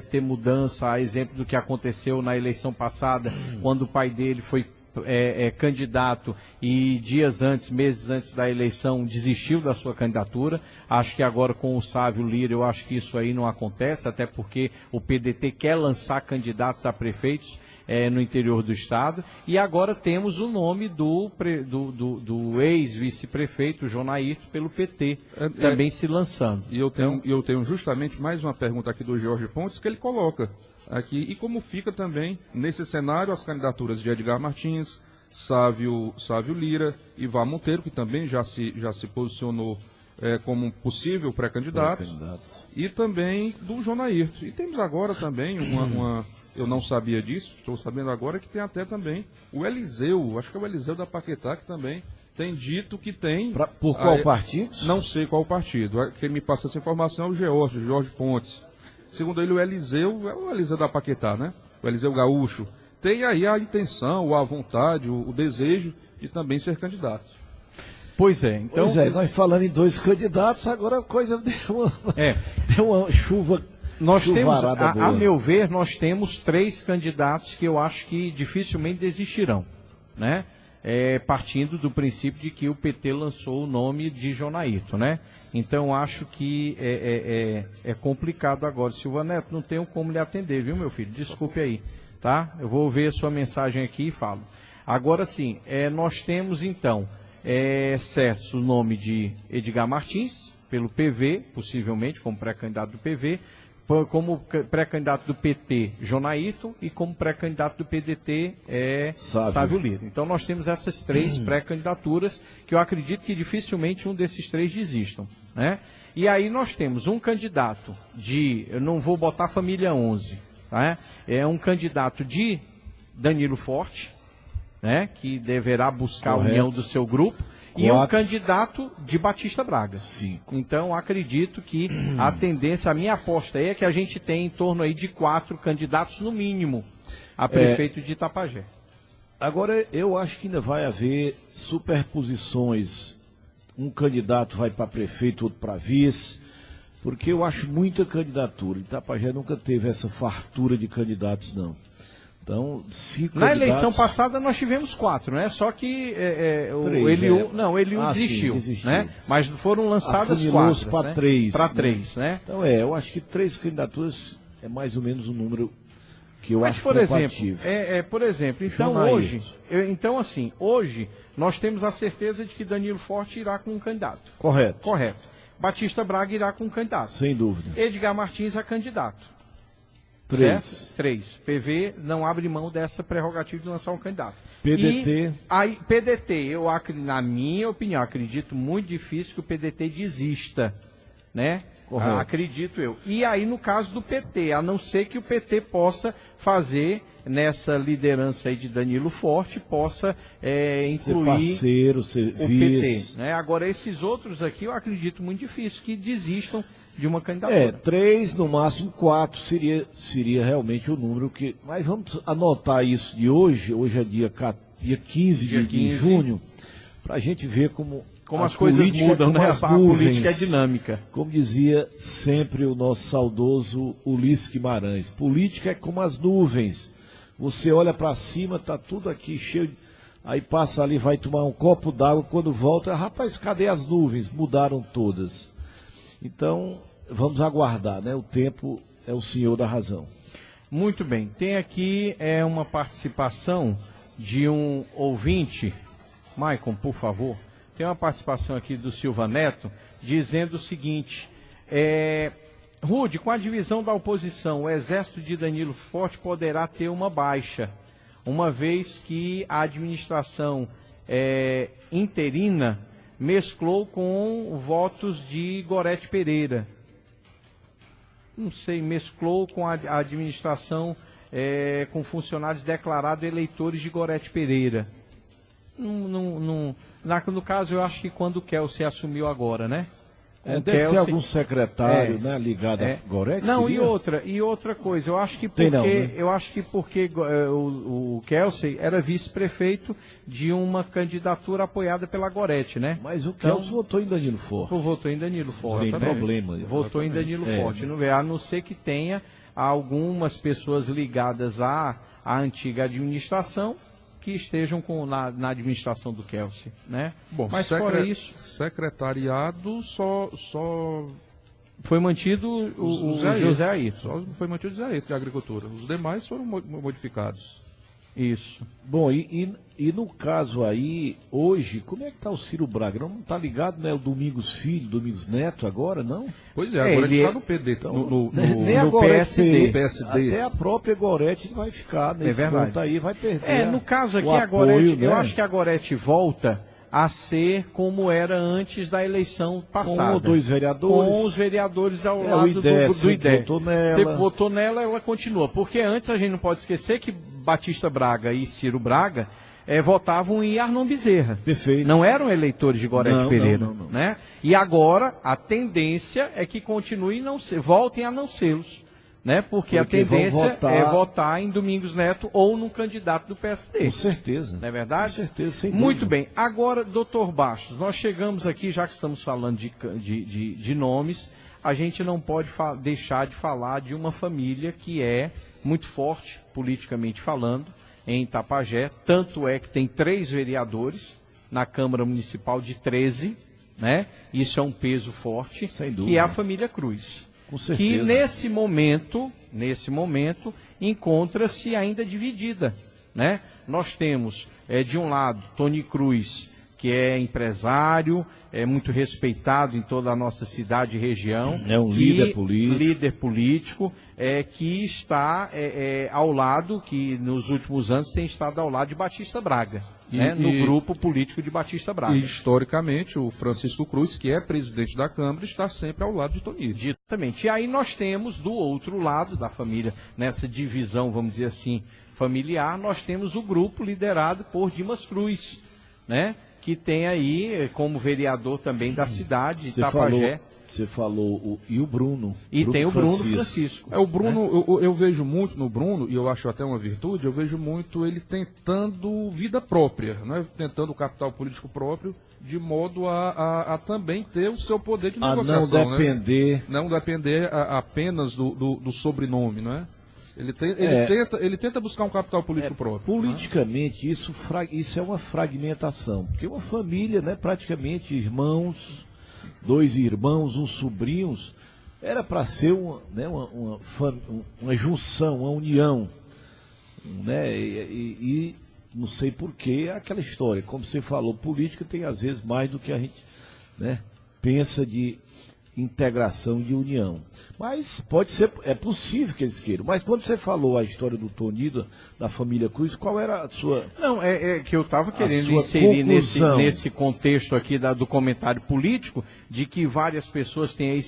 ter mudança, a exemplo do que aconteceu na eleição passada, quando o pai dele foi candidato e meses antes da eleição, desistiu da sua candidatura. Acho que agora com o Sávio Lira, eu acho que isso aí não acontece, até porque o PDT quer lançar candidatos a prefeitos no interior do estado. E agora temos o nome do ex-vice-prefeito João Ayrton pelo PT, também se lançando. E eu tenho justamente mais uma pergunta aqui do Jorge Pontes, que ele coloca aqui, e como fica também nesse cenário as candidaturas de Edgar Martins, Sávio Lira, Ivar Monteiro, que também já se posicionou como um possível pré-candidato, e também do João Ayrton. E temos agora também eu não sabia disso, estou sabendo agora que tem até também o Eliseu, acho que é o Eliseu da Paquetá, que também tem dito que tem... Por qual partido? Não sei qual partido. Quem me passa essa informação é o Jorge Pontes. Segundo ele, o Eliseu, é o Eliseu da Paquetá, né? O Eliseu Gaúcho. Tem aí a intenção, a vontade, o desejo de também ser candidato. Pois é, então... nós falando em dois candidatos, agora a coisa deu uma chuva... Nós temos, a meu ver, nós temos 3 candidatos que eu acho que dificilmente desistirão, né? Partindo do princípio de que o PT lançou o nome de João Ayrton, né? Então acho que é complicado agora. Silva Neto, não tenho como lhe atender, viu, meu filho? Desculpe aí, tá? Eu vou ver a sua mensagem aqui e falo. Agora sim, nós temos então, certo, o nome de Edgar Martins, pelo PV, possivelmente, como pré-candidato do PV, como pré-candidato do PT, João Ayrton, e como pré-candidato do PDT, Sávio Lira. Então nós temos essas 3 pré-candidaturas, que eu acredito que dificilmente um desses 3 desistam, né? E aí nós temos um candidato eu não vou botar família 11, tá? É um candidato de Danilo Forte, né? Que deverá buscar a união do seu grupo. E um candidato de Batista Braga. 5. Então, acredito que a tendência, a minha aposta é que a gente tem em torno aí de 4 candidatos, no mínimo, a prefeito de Itapajé. Agora, eu acho que ainda vai haver superposições. Um candidato vai para prefeito, outro para vice, porque eu acho muita candidatura. Itapajé nunca teve essa fartura de candidatos, não. Então, 5 Na eleição passada nós tivemos 4, né? Só que o Eliú desistiu, né? Mas foram lançadas 4 para 3. Para 3, né? Então eu acho que 3 candidaturas é mais ou menos o número que eu acho compatível. Por exemplo, então hoje nós temos a certeza de que Danilo Forte irá com um candidato. Correto. Batista Braga irá com um candidato. Sem dúvida. Edgar Martins é candidato. 3. 3. PV não abre mão dessa prerrogativa de lançar um candidato. PDT. PDT, na minha opinião, acredito muito difícil que o PDT desista, né? Correto. Acredito eu. E aí, no caso do PT, a não ser que o PT possa fazer, nessa liderança aí de Danilo Forte, possa incluir ser parceiro, ser o vice. PT. Né? Agora, esses outros aqui, eu acredito muito difícil que desistam de uma candidatura. 3, no máximo 4 seria realmente o número que... Mas vamos anotar isso de hoje é dia 15 de junho, para a gente ver como as coisas mudam, né? A política é dinâmica. Como dizia sempre o nosso saudoso Ulisses Guimarães, política é como as nuvens. Você olha para cima, tá tudo aqui cheio, aí passa ali, vai tomar um copo d'água, quando volta, rapaz, cadê as nuvens? Mudaram todas. Então, vamos aguardar, né? O tempo é o senhor da razão. Muito bem. Tem aqui uma participação de um ouvinte. Maicon, por favor. Tem uma participação aqui do Silva Neto, dizendo o seguinte: Rude, com a divisão da oposição, o exército de Danilo Forte poderá ter uma baixa, uma vez que a administração interina mesclou com votos de Gorete Pereira. não sei, mesclou com a administração, com funcionários declarados eleitores de Gorete Pereira. No caso, eu acho que quando o Kelsey assumiu agora, né? Deve ter algum secretário, né, ligado a Gorete? Não, seria? e outra coisa, eu acho que porque o Kelsey era vice-prefeito de uma candidatura apoiada pela Gorete, né? Mas o Kelsey votou em Danilo Forte. Votou em Danilo Forte. Tem problema. Votou em Danilo Forte, a não ser que tenha algumas pessoas ligadas à antiga administração que estejam na administração do Kelsey, né? Bom, mas fora isso, secretariado só foi mantido o José Ayrton. Só foi mantido o José Ayrton de Agricultura. Os demais foram modificados. Isso. Bom, e no caso aí, hoje, como é que está o Ciro Braga? Não está ligado, né? O Domingos Filho, Domingos Neto agora, não? Pois é, agora ele está no PD, então, nem a PSD. Até a própria Gorete vai ficar nesse ponto aí, vai perder. No caso aqui, a Gorete, né? Eu acho que a Gorete volta a ser como era antes da eleição passada. Com 2 vereadores. Com os vereadores ao lado do IDE. Você votou nela, ela continua. Porque antes a gente não pode esquecer que Batista Braga e Ciro Braga votavam em Arnon Bezerra. Perfeito. Não eram eleitores de Gorete Pereira. Não. Né? E agora a tendência é que continuem voltem a não sê-los. Né? Porque a tendência é votar em Domingos Neto ou num candidato do PSD. Com certeza. Não é verdade? Com certeza, sem dúvida. Muito bem. Agora, doutor Bastos, nós chegamos aqui, já que estamos falando de nomes, a gente não pode deixar de falar de uma família que é muito forte, politicamente falando, em Itapajé. Tanto é que tem 3 vereadores na Câmara Municipal de 13, né? Isso é um peso forte, sem dúvida. Que é a família Cruz. Com certeza. Que nesse momento encontra-se ainda dividida, né? Nós temos, de um lado, Tony Cruz, que é empresário, é muito respeitado em toda a nossa cidade e região. É um líder político. Que está ao lado, que nos últimos anos tem estado ao lado de Batista Braga. No grupo político de Batista Braga. E, historicamente, o Francisco Cruz, que é presidente da Câmara, está sempre ao lado de Tony. Exatamente. E aí nós temos, do outro lado da família, nessa divisão, vamos dizer assim, familiar, nós temos o grupo liderado por Dimas Cruz, né? Que tem aí, como vereador também da cidade, Itapajé. Você falou, e o Bruno. E tem o Bruno Francisco. O Bruno, eu vejo muito no Bruno, e eu acho até uma virtude, eu vejo muito ele tentando vida própria, né? Tentando o capital político próprio, de modo a também ter o seu poder de negociação. Não depender apenas do sobrenome, não é? Ele tenta buscar um capital político próprio. Politicamente, né? Isso é uma fragmentação, porque uma família, né, praticamente irmãos, 2 irmãos, uns sobrinhos, era para ser uma junção, uma união, né? E não sei porquê, aquela história, como você falou, política tem às vezes mais do que a gente, né, pensa de integração, de união. Mas pode ser, é possível que eles queiram. Mas quando você falou a história do Tonido, da família Cruz, qual era a sua... Não, que eu estava querendo inserir nesse contexto aqui do comentário político, de que várias pessoas têm aí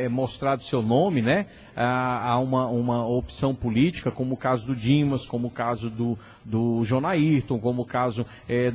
mostrado seu nome, né? A uma opção política, como o caso do Dimas, como o caso do João Ayrton, como o caso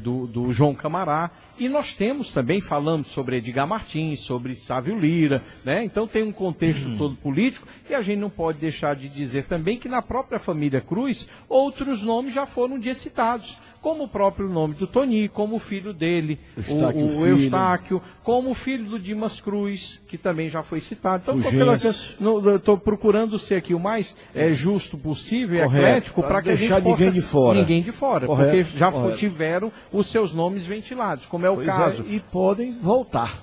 do João Camará. E nós temos também, falamos sobre Edgar Martins, sobre Sávio Lira, né? Então tem um contexto todo político, e a gente não pode deixar de dizer também que na própria família Cruz, outros nomes já foram citados, como o próprio nome do Tony, como o filho dele, o Eustáquio, como o filho do Dimas Cruz, que também já foi citado. Então, estou procurando ser aqui o mais justo possível e eclético, para que a gente possa... Ninguém de fora. Correto, porque já tiveram os seus nomes ventilados, como é o caso... E podem voltar.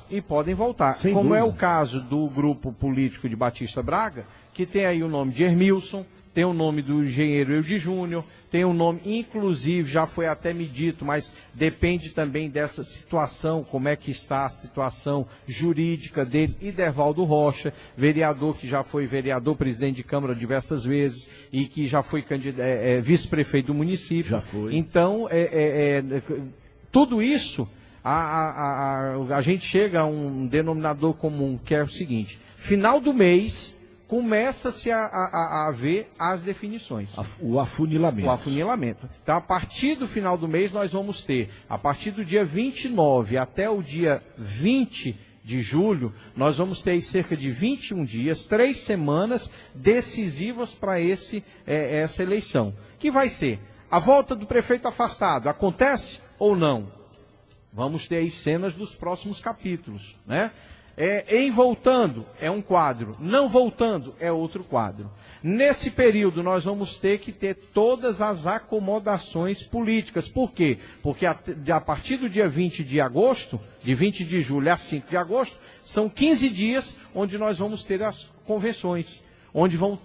Sem dúvida. É o caso do grupo político de Batista Braga, que tem aí o nome de Hermilson, tem o nome do engenheiro Eudes Júnior, tem um nome, inclusive, já foi até me dito, mas depende também dessa situação, como é que está a situação jurídica dele, Idervaldo Rocha, vereador que já foi vereador, presidente de Câmara diversas vezes, e que já foi vice-prefeito do município. Já foi. Então, tudo isso, a gente chega a um denominador comum, que é o seguinte: final do mês, começa-se a ver as definições. O afunilamento. O afunilamento. Então, a partir do final do mês, nós vamos ter, a partir do dia 29 até o dia 20 de julho, nós vamos ter aí cerca de 21 dias, 3 semanas decisivas para essa eleição. Que vai ser a volta do prefeito afastado. Acontece ou não? Vamos ter aí cenas dos próximos capítulos, né? Em voltando, é um quadro. Não voltando, é outro quadro. Nesse período, nós vamos ter que ter todas as acomodações políticas. Por quê? Porque a partir do dia 20 de agosto, de 20 de julho a 5 de agosto, são 15 dias onde nós vamos ter as convenções, onde vão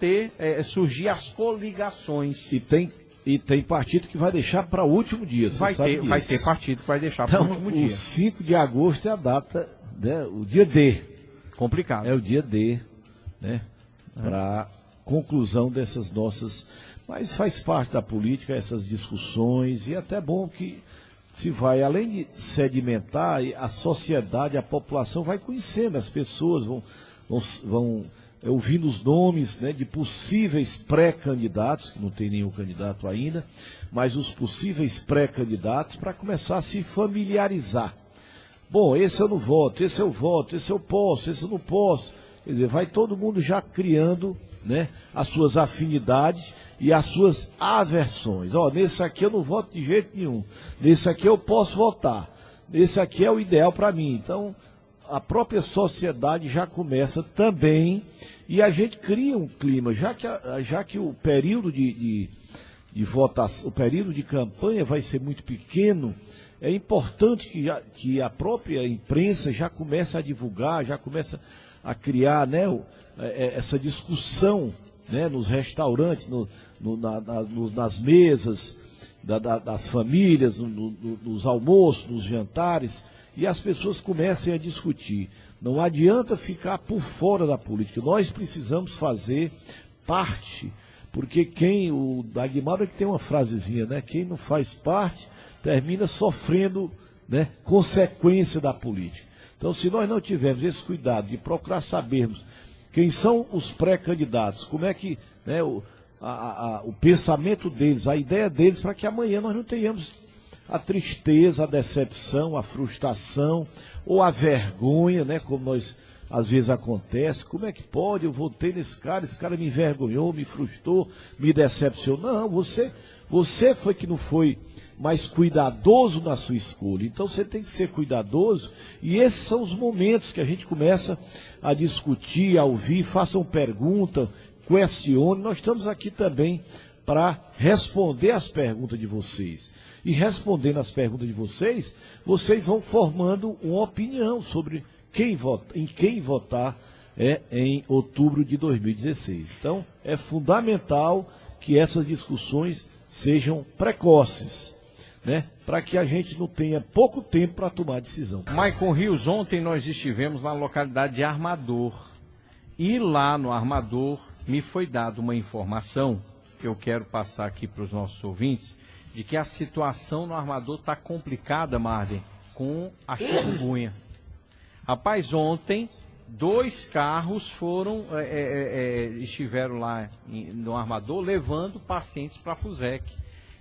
surgir as coligações. E tem partido que vai deixar para o último dia, vai ter partido que vai deixar para o último dia. O 5 de agosto é a data, né, o dia D. Complicado. É o dia D, né, para conclusão dessas nossas... Mas faz parte da política essas discussões, e é até bom que se vai, além de sedimentar, a sociedade, a população vai conhecendo, as pessoas vão ouvindo os nomes, né, de possíveis pré-candidatos, que não tem nenhum candidato ainda, mas os possíveis pré-candidatos, para começar a se familiarizar. Bom, esse eu não voto, esse eu voto, esse eu posso, esse eu não posso. Quer dizer, vai todo mundo já criando, né, as suas afinidades e as suas aversões. Ó, nesse aqui eu não voto de jeito nenhum, nesse aqui eu posso votar, nesse aqui é o ideal para mim. Então, a própria sociedade já começa também, e a gente cria um clima, já que o período de votação, o período de campanha vai ser muito pequeno, é importante que a própria imprensa já comece a divulgar, já comece a criar, né, essa discussão, né, nos restaurantes, nas mesas das famílias, nos almoços, nos jantares, e as pessoas comecem a discutir. Não adianta ficar por fora da política, nós precisamos fazer parte, porque o Dagmar é que tem uma frasezinha, né? Quem não faz parte termina sofrendo, né, consequência da política. Então, se nós não tivermos esse cuidado de procurar sabermos quem são os pré-candidatos, como é que, né, o pensamento deles, a ideia deles, para que amanhã nós não tenhamos a tristeza, a decepção, a frustração ou a vergonha, né, como nós às vezes acontece. Como é que pode? Eu votei nesse cara, esse cara me envergonhou, me frustrou, me decepcionou. Não, você foi que não foi mais cuidadoso na sua escolha. Então você tem que ser cuidadoso, e esses são os momentos que a gente começa a discutir, a ouvir, façam pergunta, questione. Nós estamos aqui também para responder as perguntas de vocês. E respondendo as perguntas de vocês, vocês vão formando uma opinião sobre em quem votar em outubro de 2016. Então, é fundamental que essas discussões sejam precoces, né, para que a gente não tenha pouco tempo para tomar decisão. Maicon Rios, ontem nós estivemos na localidade de Armador, e lá no Armador me foi dada uma informação que eu quero passar aqui para os nossos ouvintes, de que a situação no Armador está complicada, Marden, com a chikungunya. Rapaz, ontem 2 carros estiveram lá no Armador levando pacientes para a FUSEC.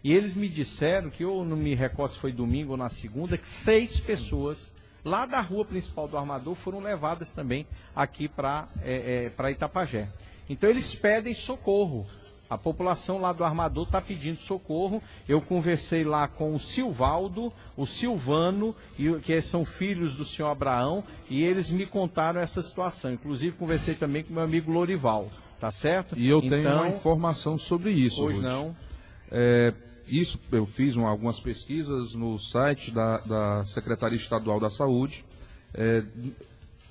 E eles me disseram que, eu não me recordo se foi domingo ou na segunda, que 6 pessoas lá da rua principal do Armador foram levadas também aqui para Itapajé. Então eles pedem socorro. A população lá do Armador está pedindo socorro. Eu conversei lá com o Silvaldo, o Silvano, que são filhos do senhor Abraão, e eles me contaram essa situação. Inclusive conversei também com meu amigo Lorival, tá certo? E eu tenho uma informação sobre isso. Pois Ruth. não. Isso eu fiz algumas pesquisas no site da Secretaria Estadual da Saúde.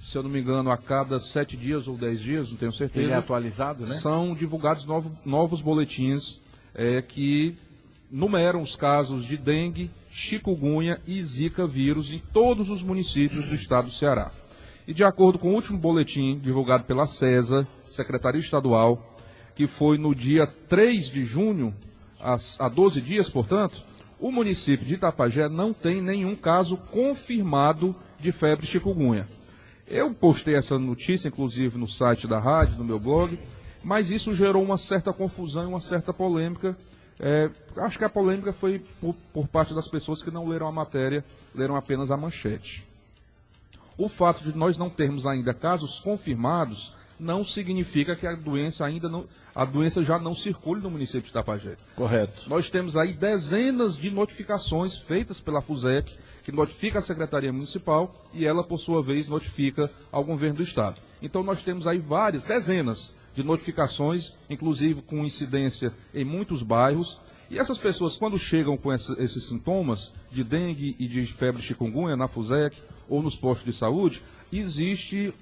Se eu não me engano, a cada 7 dias ou 10 dias, não tenho certeza. Ele é atualizado, né? São divulgados novos boletins que numeram os casos de dengue, chikungunya e zika vírus em todos os municípios do estado do Ceará. E de acordo com o último boletim divulgado pela CESA, Secretaria Estadual, que foi no dia 3 de junho, há 12 dias, portanto, o município de Itapajé não tem nenhum caso confirmado de febre chikungunya. Eu postei essa notícia, inclusive, no site da rádio, no meu blog, mas isso gerou uma certa confusão e uma certa polêmica. Acho que a polêmica foi por parte das pessoas que não leram a matéria, leram apenas a manchete. O fato de nós não termos ainda casos confirmados não significa que a doença já não circule no município de Itapajé. Correto. Nós temos aí dezenas de notificações feitas pela FUSEC, que notifica a Secretaria Municipal e ela, por sua vez, notifica ao Governo do Estado. Então nós temos aí dezenas de notificações, inclusive com incidência em muitos bairros. E essas pessoas, quando chegam com esses sintomas de dengue e de febre chikungunya na FUSEC ou nos postos de saúde, existe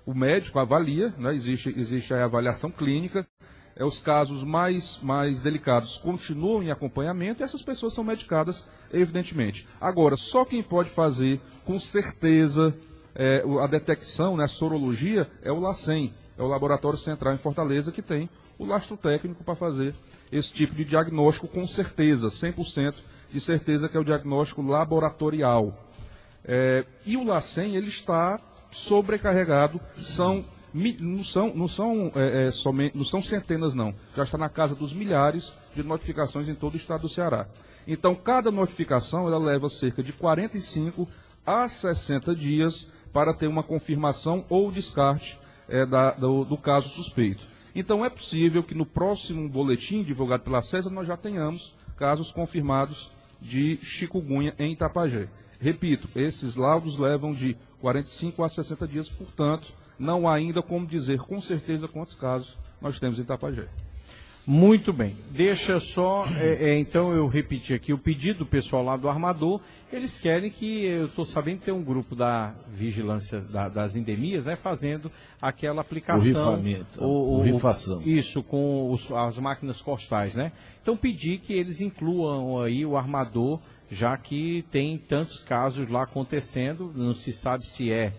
o médico avalia, né? existe a avaliação clínica, os casos mais delicados continuam em acompanhamento e essas pessoas são medicadas, evidentemente. Agora, só quem pode fazer com certeza a detecção, né, a sorologia, é o LACEN, é o Laboratório Central em Fortaleza, que tem o lastro técnico para fazer esse tipo de diagnóstico com certeza, 100% de certeza, que é o diagnóstico laboratorial. E o LACEN, ele está sobrecarregado, não são centenas não, já está na casa dos milhares de notificações em todo o estado do Ceará. Então, cada notificação, ela leva cerca de 45 a 60 dias para ter uma confirmação ou descarte do caso suspeito. Então, é possível que no próximo boletim divulgado pela CESA nós já tenhamos casos confirmados de chikungunya em Itapajé. Repito, esses laudos levam de 45 a 60 dias, portanto, não há ainda como dizer com certeza quantos casos nós temos em Itapajé. Muito bem. Deixa só, então eu repetir aqui o pedido do pessoal lá do Armador. Eles querem eu estou sabendo que tem um grupo da vigilância das endemias, né, fazendo aquela aplicação. O rifação. Isso, com as máquinas costais, né? Então pedir que eles incluam aí o Armador, já que tem tantos casos lá acontecendo, não se sabe se é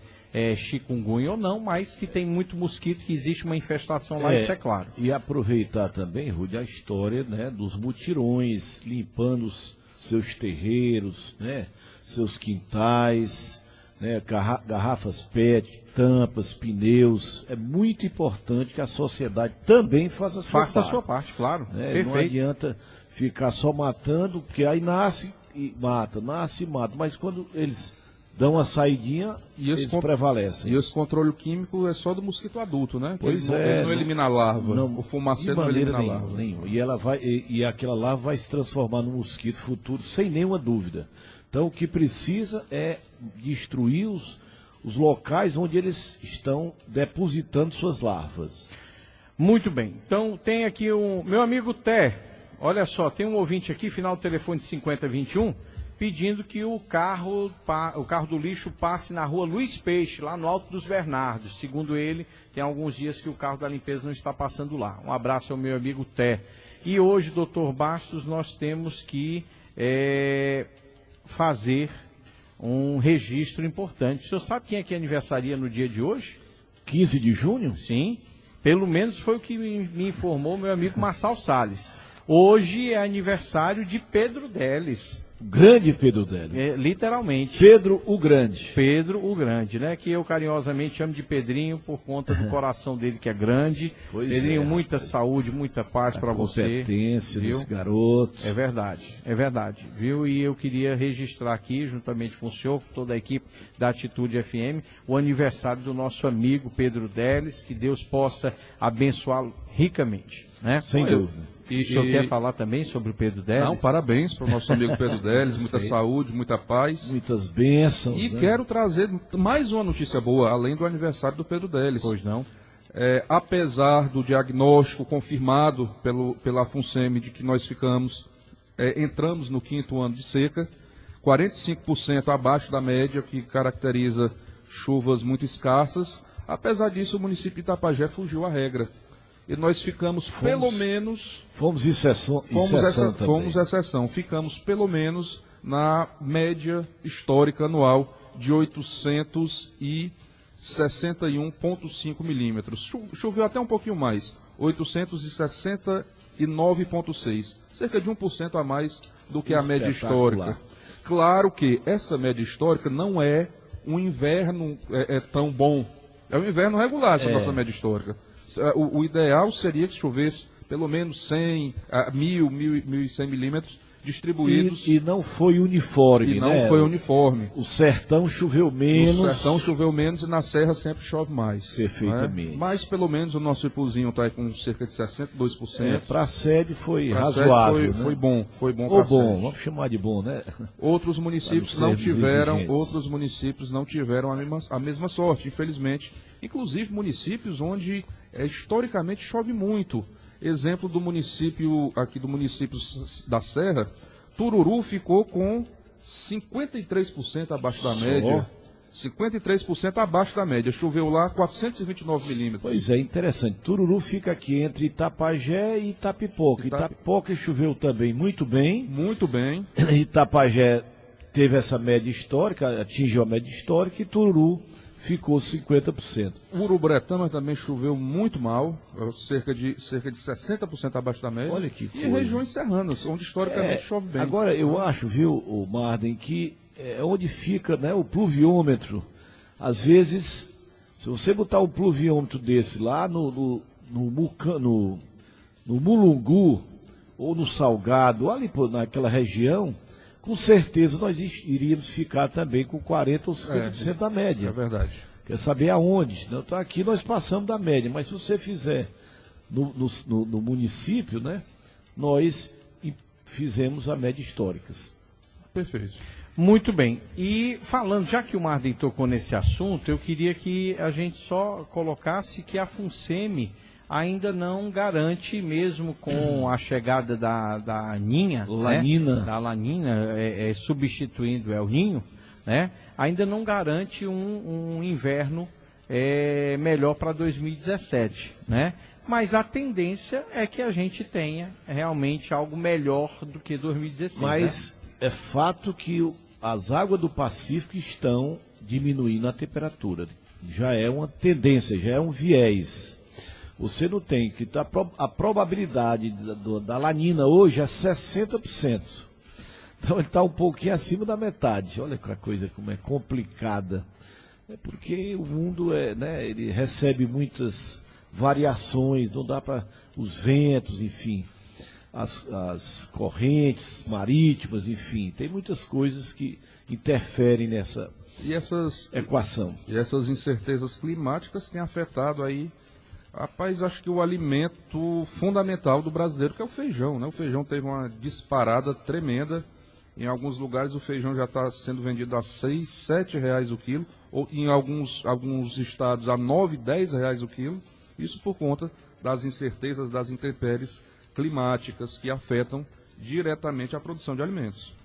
chikungunya ou não, mas que tem muito mosquito, que existe uma infestação lá, isso é claro. E aproveitar também, Rude, a história, né, dos mutirões, limpando os seus terreiros, né, seus quintais, né, garrafas PET, tampas, pneus. É muito importante que a sociedade também faça a sua parte, claro. Né? Perfeito. Não adianta ficar só matando, porque aí nasce e mata, mas quando eles dão uma saidinha, eles prevalecem. E esse controle químico é só do mosquito adulto, né? Pois ele não elimina a larva. O fumacê não elimina a larva. E aquela larva vai se transformar num mosquito futuro, sem nenhuma dúvida. Então, o que precisa é destruir os locais onde eles estão depositando suas larvas. Muito bem. Então, tem aqui meu amigo Té. Olha só, tem um ouvinte aqui, final do telefone 5021, pedindo que o carro do lixo passe na rua Luiz Peixe, lá no Alto dos Bernardos. Segundo ele, tem alguns dias que o carro da limpeza não está passando lá. Um abraço ao meu amigo Té. E hoje, doutor Bastos, nós temos que fazer um registro importante. O senhor sabe quem é que aniversaria no dia de hoje? 15 de junho? Sim, pelo menos foi o que me informou meu amigo Marçal Salles. Hoje é aniversário de Pedro Deles. Grande Pedro Deles. Literalmente. Pedro o Grande. Pedro o Grande, né? Que eu carinhosamente chamo de Pedrinho por conta do coração dele que é grande. Pedrinho, muita saúde, muita paz para você. Competência desse garoto. É verdade, viu? E eu queria registrar aqui, juntamente com o senhor, com toda a equipe da Atitude FM, o aniversário do nosso amigo Pedro Deles, que Deus possa abençoá-lo ricamente, né? Sem dúvida. O senhor quer falar também sobre o Pedro Deles? Não, parabéns para o nosso amigo Pedro Deles, muita saúde, muita paz. Muitas bênçãos. E quero trazer mais uma notícia boa, além do aniversário do Pedro Deles. Pois não. Apesar do diagnóstico confirmado pela FUNSEMI de que nós entramos no 5º ano de seca, 45% abaixo da média, que caracteriza chuvas muito escassas. Apesar disso, o município de Itapajé fugiu à regra. E nós ficamos pelo menos... Fomos exceção Ficamos pelo menos na média histórica anual de 861,5 milímetros. Choveu até um pouquinho mais, 869,6. Cerca de 1% a mais do que a média histórica. Claro que essa média histórica não é um inverno tão bom. É um inverno regular essa nossa média histórica. O ideal seria que chovesse pelo menos 100, 1.000, 1.100 milímetros distribuídos. E não foi uniforme, não foi uniforme. O sertão choveu menos. O sertão choveu menos e na serra sempre chove mais. Perfeitamente. Né? Mas pelo menos o nosso Ipuzinho está com cerca de 62%. Para a sede foi razoável. Foi bom para a sede. Vamos chamar de bom, né? Outros municípios não tiveram a mesma sorte, infelizmente. Inclusive municípios onde historicamente chove muito. Exemplo do município da Serra, Tururu ficou com 53% abaixo da média. 53% abaixo da média. Choveu lá 429 milímetros. Pois é, interessante. Tururu fica aqui entre Itapajé e Itapipoca. Itapipoca choveu também muito bem. Muito bem. Itapajé teve essa média histórica, atingiu a média histórica, e Tururu ficou 50%. Urubretama também choveu muito mal, cerca de 60% abaixo da média. Olha que coisa. E regiões serranas, onde historicamente chove bem. Agora, eu acho, viu, Marden, que é onde fica, né, o pluviômetro. Às vezes, se você botar um pluviômetro desse lá no Mulungu ou no Salgado, ali naquela região, com certeza nós iríamos ficar também com 40% ou 50% da média. É verdade. Quer saber aonde? Então aqui nós passamos da média, mas se você fizer no município, né, nós fizemos a média histórica. Perfeito. Muito bem. E falando, já que o Marden tocou nesse assunto, eu queria que a gente só colocasse que a FUNSEMI ainda não garante, mesmo com a chegada da Laninha, Lanina, né? Da Lanina, substituindo El Ninho, né? Ainda não garante um inverno melhor para 2017, né? Mas a tendência é que a gente tenha realmente algo melhor do que 2016. Mas é fato que as águas do Pacífico estão diminuindo a temperatura. Já é uma tendência, já é um viés. Você não tem que a probabilidade da Lanina hoje é 60%. Então ele está um pouquinho acima da metade. Olha que coisa como é complicada. É porque o mundo ele recebe muitas variações, não dá para os ventos, enfim, as correntes marítimas, enfim, tem muitas coisas que interferem nessa equação. E essas incertezas climáticas têm afetado aí. Rapaz, acho que o alimento fundamental do brasileiro, que é o feijão, né? O feijão teve uma disparada tremenda. Em alguns lugares o feijão já está sendo vendido a R$6, R$7 o quilo, ou em alguns estados a R$9, R$10 o quilo. Isso por conta das incertezas, das intempéries climáticas que afetam diretamente a produção de alimentos.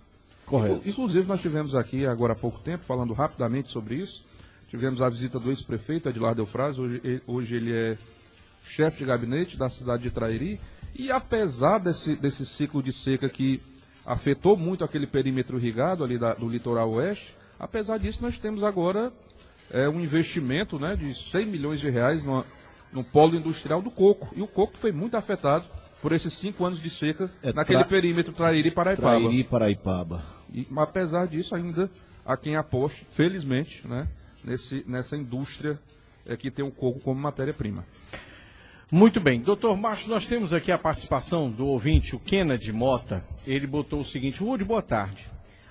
Correto. Inclusive nós tivemos aqui agora há pouco tempo, falando rapidamente sobre isso, tivemos a visita do ex-prefeito Edilar Delfraz, hoje ele é chefe de gabinete da cidade de Trairi, e apesar desse ciclo de seca que afetou muito aquele perímetro irrigado ali do litoral oeste, apesar disso nós temos agora um investimento, né, de R$100 milhões no polo industrial do coco, e o coco foi muito afetado por esses 5 anos de seca naquele perímetro Trairi-Paraipaba. Trairi-Paraipaba. E apesar disso ainda há quem aposte, felizmente, né, nessa indústria que tem o coco como matéria-prima. Muito bem. Doutor Márcio, nós temos aqui a participação do ouvinte, o Kennedy Mota. Ele botou o seguinte: Woody, boa tarde.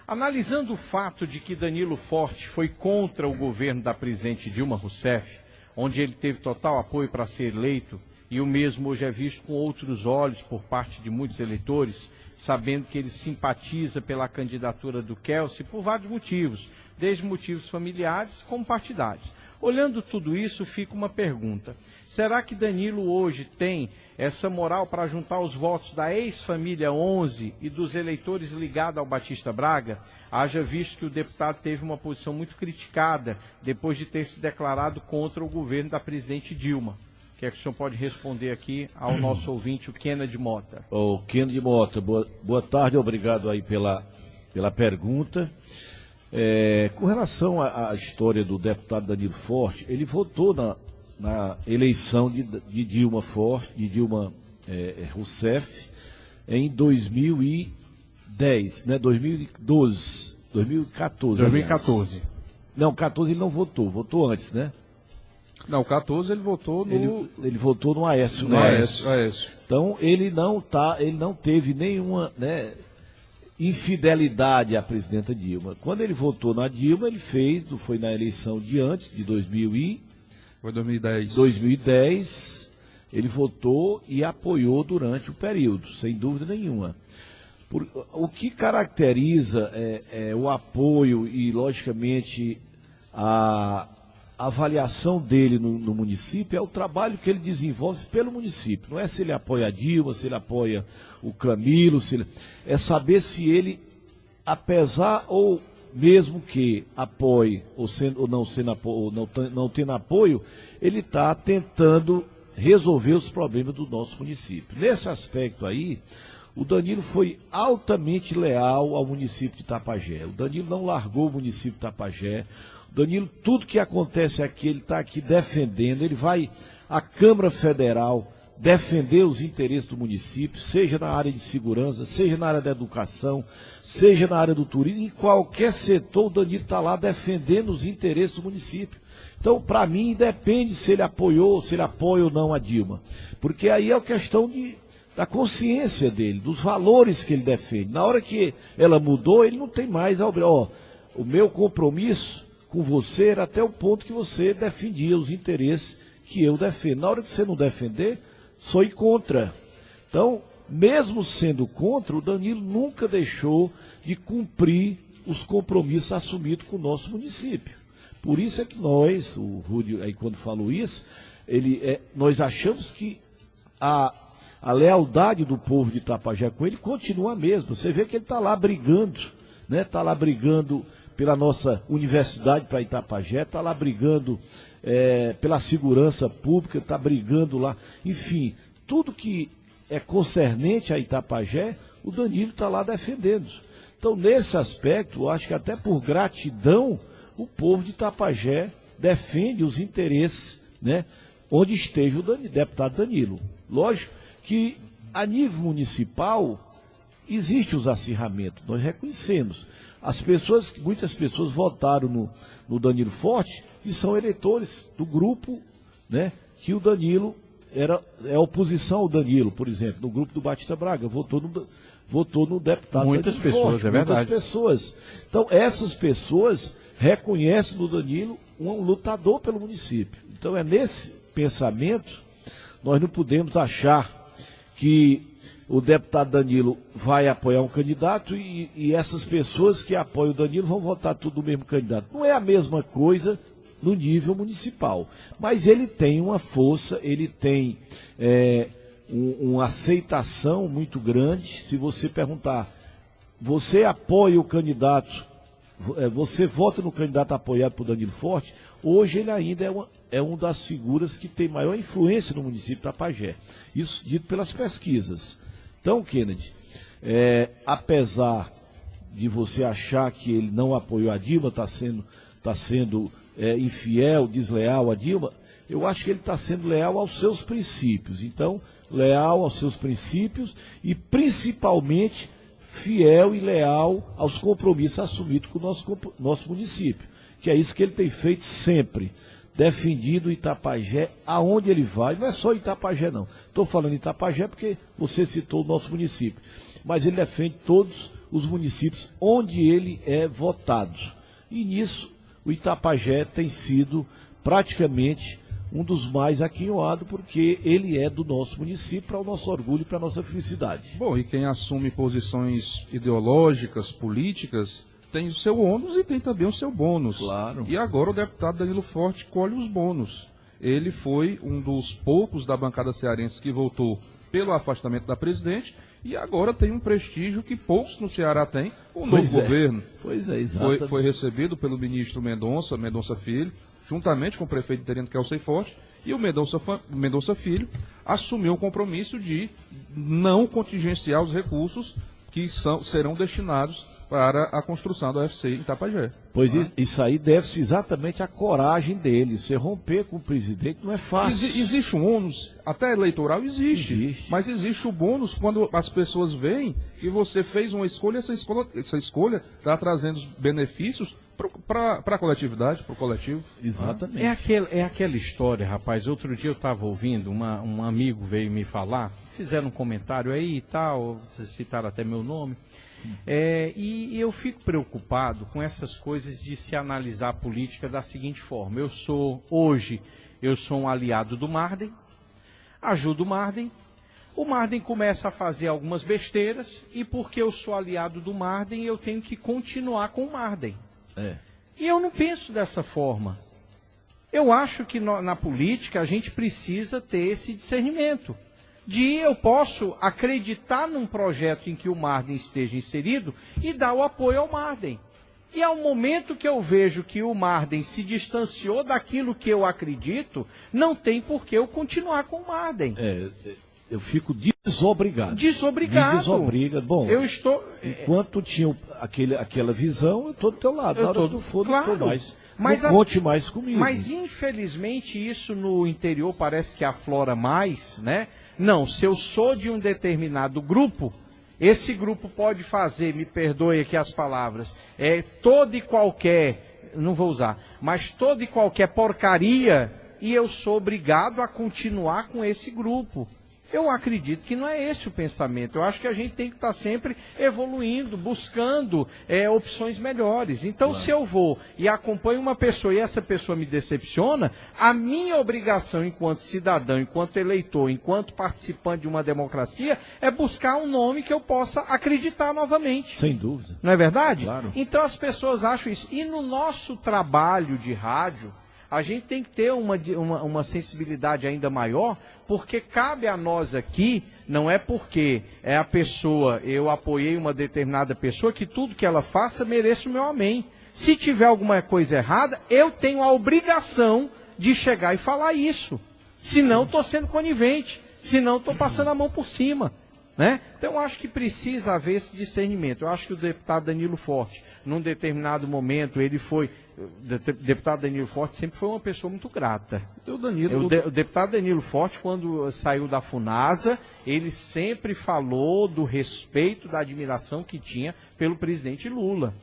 Analisando o fato de que Danilo Forte foi contra o governo da presidente Dilma Rousseff, onde ele teve total apoio para ser eleito, e o mesmo hoje é visto com outros olhos por parte de muitos eleitores, sabendo que ele simpatiza pela candidatura do Kelsey por vários motivos, desde motivos familiares como partidários. Olhando tudo isso, fica uma pergunta: será que Danilo hoje tem essa moral para juntar os votos da ex-família 11 e dos eleitores ligados ao Batista Braga? Haja visto que o deputado teve uma posição muito criticada depois de ter se declarado contra o governo da presidente Dilma. O que é que o senhor pode responder aqui ao nosso ouvinte, o Kennedy Mota? O Kennedy Mota, boa tarde, obrigado aí pela pergunta. Com relação à história do deputado Danilo Forte, ele votou na eleição de Dilma Rousseff em 2010, né, 2012. 2014. 2014. Aliás. Não, 14 ele não votou antes, né? Não, 14 ele votou no... Ele votou no Aécio, no né? Aécio. Então ele não teve nenhuma, né, infidelidade à presidenta Dilma. Quando ele votou na Dilma, ele foi na eleição de antes, de 2010. 2010, ele votou e apoiou durante o período, sem dúvida nenhuma. O que caracteriza o apoio e, logicamente, a avaliação dele no município é o trabalho que ele desenvolve pelo município. Não é se ele apoia a Dilma, se ele apoia o Camilo, é saber se ele, apesar ou mesmo que apoie ou não tendo apoio, ele está tentando resolver os problemas do nosso município. Nesse aspecto aí, o Danilo foi altamente leal ao município de Itapajé. O Danilo não largou o município de Itapajé. O Danilo, tudo que acontece aqui, ele está aqui defendendo. Ele vai à Câmara Federal defender os interesses do município, seja na área de segurança, seja na área da educação, seja na área do turismo. Em qualquer setor, o Danilo está lá defendendo os interesses do município. Então, para mim, depende se ele apoiou, se ele apoia ou não a Dilma. Porque aí é a questão da consciência dele, dos valores que ele defende. Na hora que ela mudou, ele não tem mais o meu compromisso com você era até o ponto que você defendia os interesses que eu defendo. Na hora que você não defender, sou contra. Então, mesmo sendo contra, o Danilo nunca deixou de cumprir os compromissos assumidos com o nosso município. Por isso é que nós, o Rúdio aí quando falou isso, nós achamos que a lealdade do povo de Itapajé com ele continua a mesma. Você vê que ele está lá brigando, né? Está lá brigando pela nossa universidade para Itapajé, está lá brigando pela segurança pública, está brigando lá. Enfim, tudo que é concernente a Itapajé, o Danilo está lá defendendo. Então, nesse aspecto, eu acho que até por gratidão, o povo de Itapajé defende os interesses, né? Onde esteja o deputado Danilo. Lógico que a nível municipal existe os acirramentos, nós reconhecemos. Muitas pessoas votaram no Danilo Forte e são eleitores do grupo, né, que o Danilo é oposição ao Danilo, por exemplo, no grupo do Batista Braga, votou no deputado muitas Danilo pessoas, Forte, é verdade. Muitas pessoas. Então, essas pessoas reconhecem no Danilo um lutador pelo município. Então, é nesse pensamento, nós não podemos achar que o deputado Danilo vai apoiar um candidato e essas pessoas que apoiam o Danilo vão votar tudo no mesmo candidato. Não é a mesma coisa no nível municipal, mas ele tem uma força, ele tem uma aceitação muito grande. Se você perguntar, você apoia o candidato, você vota no candidato apoiado por Danilo Forte, hoje ele ainda é uma das figuras que tem maior influência no município de Itapajé. Isso dito pelas pesquisas. Então, Kennedy, apesar de você achar que ele não apoiou a Dilma, está sendo infiel, desleal a Dilma, eu acho que ele está sendo leal aos seus princípios. Então, leal aos seus princípios e, principalmente, fiel e leal aos compromissos assumidos com o nosso município, que é isso que ele tem feito sempre, defendido Itapajé aonde ele vai. Não é só Itapajé, não. Estou falando Itapajé porque você citou o nosso município, mas ele defende todos os municípios onde ele é votado. E nisso, o Itapajé tem sido praticamente um dos mais aquinhoados, porque ele é do nosso município, para o nosso orgulho e para a nossa felicidade. Bom, e quem assume posições ideológicas, políticas, tem o seu ônus e tem também o seu bônus. Claro. E agora o deputado Danilo Forte colhe os bônus. Ele foi um dos poucos da bancada cearense que votou pelo afastamento da presidente e agora tem um prestígio que poucos no Ceará têm, o novo governo. Pois é, exatamente. Foi recebido pelo ministro Mendonça Filho, juntamente com o prefeito interino Kelsey Forte, e o Mendonça Filho assumiu o compromisso de não contingenciar os recursos que serão destinados para a construção da UFC em Tapajé. Pois isso aí deve-se exatamente à coragem dele. Você romper com o presidente não é fácil. Existe um ônus, até eleitoral existe, mas existe o bônus quando as pessoas veem que você fez uma escolha, essa escolha está trazendo benefícios para a coletividade, para o coletivo. Exatamente. É aquela história, rapaz. Outro dia eu estava ouvindo, um amigo veio me falar, fizeram um comentário aí e tal, citaram até meu nome. E eu fico preocupado com essas coisas de se analisar a política da seguinte forma. Hoje eu sou um aliado do Marden, ajudo o Marden começa a fazer algumas besteiras, e porque eu sou aliado do Marden, eu tenho que continuar com o Marden. E eu não penso dessa forma. Eu acho que na política a gente precisa ter esse discernimento. Eu posso acreditar num projeto em que o Marden esteja inserido e dar o apoio ao Marden. E ao momento que eu vejo que o Marden se distanciou daquilo que eu acredito, não tem por que eu continuar com o Marden. Eu fico desobrigado. Desobrigado. Me desobriga. Bom, eu estou... enquanto tinha aquela visão, eu estou do teu lado. Na hora que tu for, claro. Não conte mais comigo. Mas infelizmente isso no interior parece que aflora mais, né? Não, se eu sou de um determinado grupo, esse grupo pode fazer, me perdoe aqui as palavras, toda e qualquer, não vou usar, mas toda e qualquer porcaria, e eu sou obrigado a continuar com esse grupo. Eu acredito que não é esse o pensamento. Eu acho que a gente tem que estar sempre evoluindo, buscando opções melhores. Então, claro, se eu vou e acompanho uma pessoa e essa pessoa me decepciona, a minha obrigação enquanto cidadão, enquanto eleitor, enquanto participante de uma democracia, é buscar um nome que eu possa acreditar novamente. Sem dúvida. Não é verdade? Claro. Então, as pessoas acham isso. E no nosso trabalho de rádio, a gente tem que ter uma sensibilidade ainda maior, porque cabe a nós aqui, não é porque a pessoa, eu apoiei uma determinada pessoa, que tudo que ela faça mereça o meu amém. Se tiver alguma coisa errada, eu tenho a obrigação de chegar e falar isso. Senão estou sendo conivente, senão estou passando a mão por cima. Né? Então eu acho que precisa haver esse discernimento. Eu acho que o deputado Danilo Forte, num determinado momento, o deputado Danilo Forte sempre foi uma pessoa muito grata. O deputado Danilo Forte, quando saiu da FUNASA, ele sempre falou do respeito, da admiração que tinha pelo presidente Lula.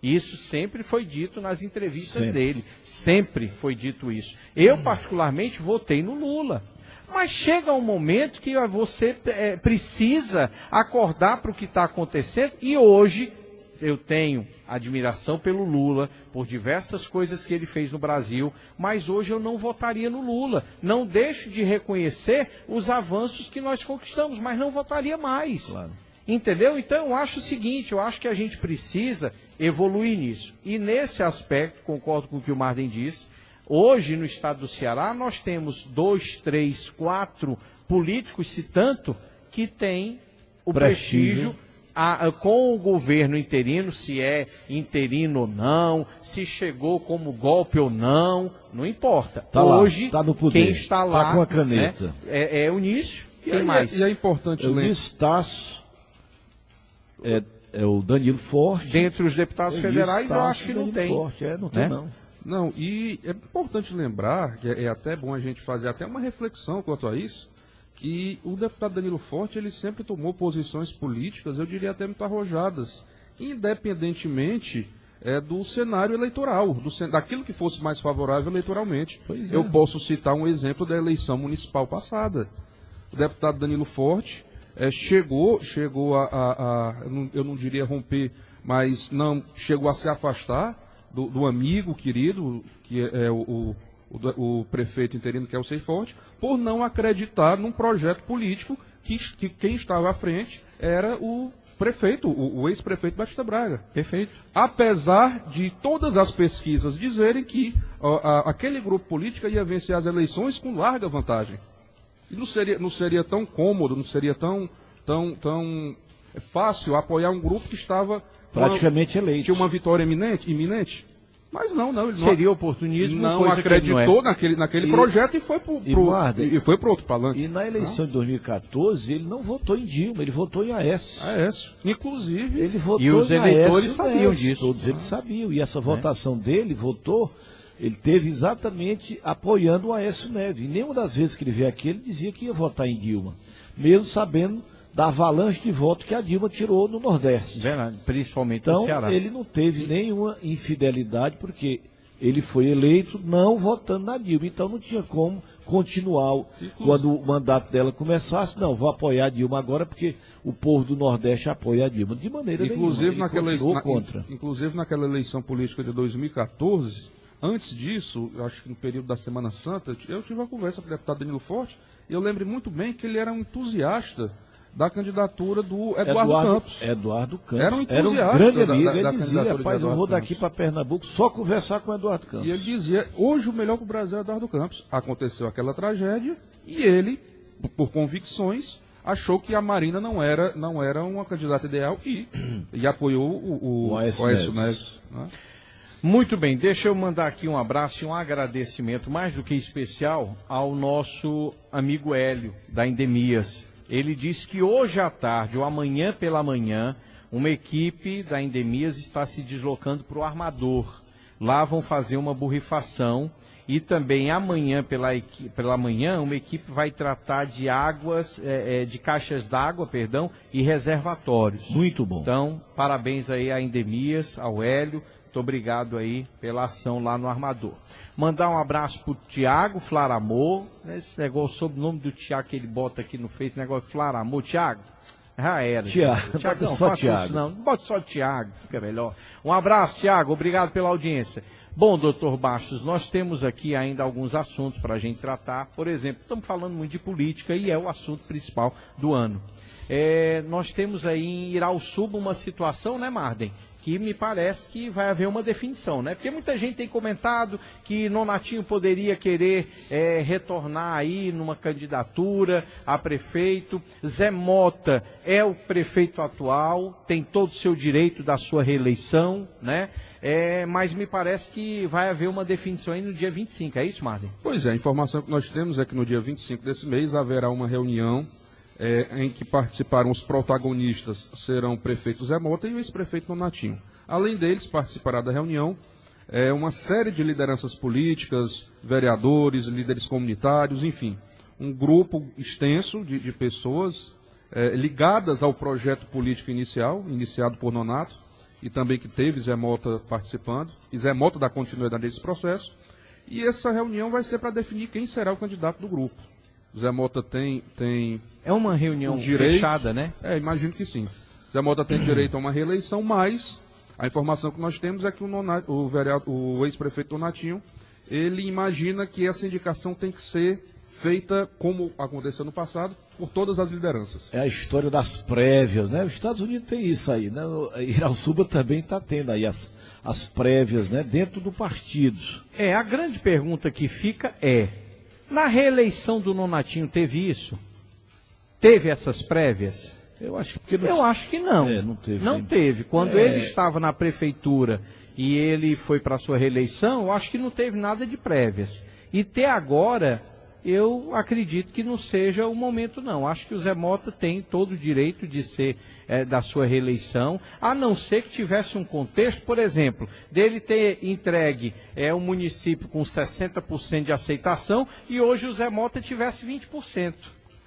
Isso sempre foi dito nas entrevistas dele. Sempre foi dito isso. Eu, particularmente, votei no Lula. Mas chega um momento que você precisa acordar para o que está acontecendo, e hoje eu tenho admiração pelo Lula, por diversas coisas que ele fez no Brasil, mas hoje eu não votaria no Lula. Não deixo de reconhecer os avanços que nós conquistamos, mas não votaria mais. Claro. Entendeu? Então eu acho o seguinte, eu acho que a gente precisa evoluir nisso. E nesse aspecto, concordo com o que o Marden disse, hoje no estado do Ceará nós temos 2, 3, 4 políticos, se tanto, que têm o prestígio com o governo interino, se é interino ou não, se chegou como golpe ou não, não importa. Tá hoje, lá, tá no poder, quem está lá, tá com a caneta. Né, é o Nício. Quem mais? E é importante lembrar. Luiz Tasso, é o Danilo Forte. Dentre os deputados federais, eu acho que não tem. Forte, não tem, não. Não, e é importante lembrar, que é até bom a gente fazer até uma reflexão quanto a isso, que o deputado Danilo Forte, ele sempre tomou posições políticas, eu diria até muito arrojadas, independentemente do cenário eleitoral, daquilo que fosse mais favorável eleitoralmente. Eu posso citar um exemplo da eleição municipal passada. O deputado Danilo Forte chegou eu não diria romper, mas não chegou a se afastar do amigo querido, que é o prefeito interino, que é o Sei Forte, por não acreditar num projeto político que quem estava à frente era o prefeito, o ex-prefeito Batista Braga. Perfeito. Apesar de todas as pesquisas dizerem que aquele grupo político ia vencer as eleições com larga vantagem. E não seria tão cômodo, não seria tão fácil apoiar um grupo que estava praticamente eleito. Tinha uma vitória iminente. Mas não, ele seria oportunismo, não acreditou naquele projeto e foi pro outro palanque. E na eleição de 2014, ele não votou em Dilma, ele votou em Aécio. Inclusive. Ele votou e os eleitores sabiam disso. Todos eles sabiam. E essa votação dele, ele teve exatamente apoiando o Aécio Neves. E nenhuma das vezes que ele veio aqui, ele dizia que ia votar em Dilma. Mesmo sabendo da avalanche de votos que a Dilma tirou no Nordeste. Verdade, principalmente então, no Ceará. Ele não teve nenhuma infidelidade, porque ele foi eleito não votando na Dilma. Então não tinha como continuar, quando o mandato dela começasse, não, vou apoiar a Dilma agora, porque o povo do Nordeste apoia a Dilma. De maneira nenhuma, inclusive naquela eleição política de 2014, antes disso, acho que no período da Semana Santa, eu tive uma conversa com o deputado Danilo Forte, e eu lembro muito bem que ele era um entusiasta da candidatura do Eduardo Campos. Eduardo Campos. Era um entusiasta grande amigo. Ele da dizia, rapaz, eu vou daqui para Pernambuco só conversar com o Eduardo Campos. E ele dizia, hoje o melhor para o Brasil é Eduardo Campos. Aconteceu aquela tragédia e ele, por convicções, achou que a Marina não era uma candidata ideal e apoiou o Aécio Neves. Né? Muito bem, deixa eu mandar aqui um abraço e um agradecimento mais do que especial ao nosso amigo Hélio, da Endemias. Ele disse que hoje à tarde ou amanhã pela manhã, uma equipe da Endemias está se deslocando para o Armador. Lá vão fazer uma borrifação e também amanhã pela manhã, uma equipe vai tratar de águas, de caixas d'água, e reservatórios. Muito bom. Então, parabéns aí à Endemias, ao Hélio. Muito obrigado aí pela ação lá no Armador. Mandar um abraço pro Tiago Flaramor. Esse negócio, sobre o nome do Tiago que ele bota aqui no Face, negócio de Flaramor. Tiago? Já era. Tiago, não só Tiago. Isso, não bote só Tiago, fica melhor. Um abraço, Tiago. Obrigado pela audiência. Bom, doutor Bastos, nós temos aqui ainda alguns assuntos para a gente tratar. Por exemplo, estamos falando muito de política e é o assunto principal do ano. Nós temos aí em Irauçuba uma situação, né, Marden? Que me parece que vai haver uma definição, né? Porque muita gente tem comentado que Nonatinho poderia querer retornar aí numa candidatura a prefeito. Zé Mota é o prefeito atual, tem todo o seu direito da sua reeleição, né? Mas me parece que vai haver uma definição aí no dia 25, é isso, Marden? Pois é, a informação que nós temos é que no dia 25 desse mês haverá uma reunião em que participaram os protagonistas, serão o prefeito Zé Mota e o ex-prefeito Nonatinho. Além deles, participará da reunião uma série de lideranças políticas, vereadores, líderes comunitários, enfim, um grupo extenso de pessoas ligadas ao projeto político iniciado por Nonato, e também que teve Zé Mota participando, e Zé Mota dá continuidade nesse processo, e essa reunião vai ser para definir quem será o candidato do grupo. Zé Mota tem é uma reunião fechada, né? Imagino que sim. Zé Mota tem direito a uma reeleição, mas a informação que nós temos é que o ex-prefeito Nonatinho, ele imagina que essa indicação tem que ser feita, como aconteceu no passado, por todas as lideranças. É a história das prévias, né? Os Estados Unidos tem isso aí, né? Irauçuba também está tendo aí as prévias, né? Dentro do partido. A grande pergunta que fica na reeleição do Nonatinho teve isso? Teve essas prévias? Eu acho que não. Não teve. Quando ele estava na prefeitura e ele foi para a sua reeleição, eu acho que não teve nada de prévias. E até agora, eu acredito que não seja o momento, não. Acho que o Zé Mota tem todo o direito de ser da sua reeleição, a não ser que tivesse um contexto, por exemplo, dele ter entregue um município com 60% de aceitação e hoje o Zé Mota tivesse 20%.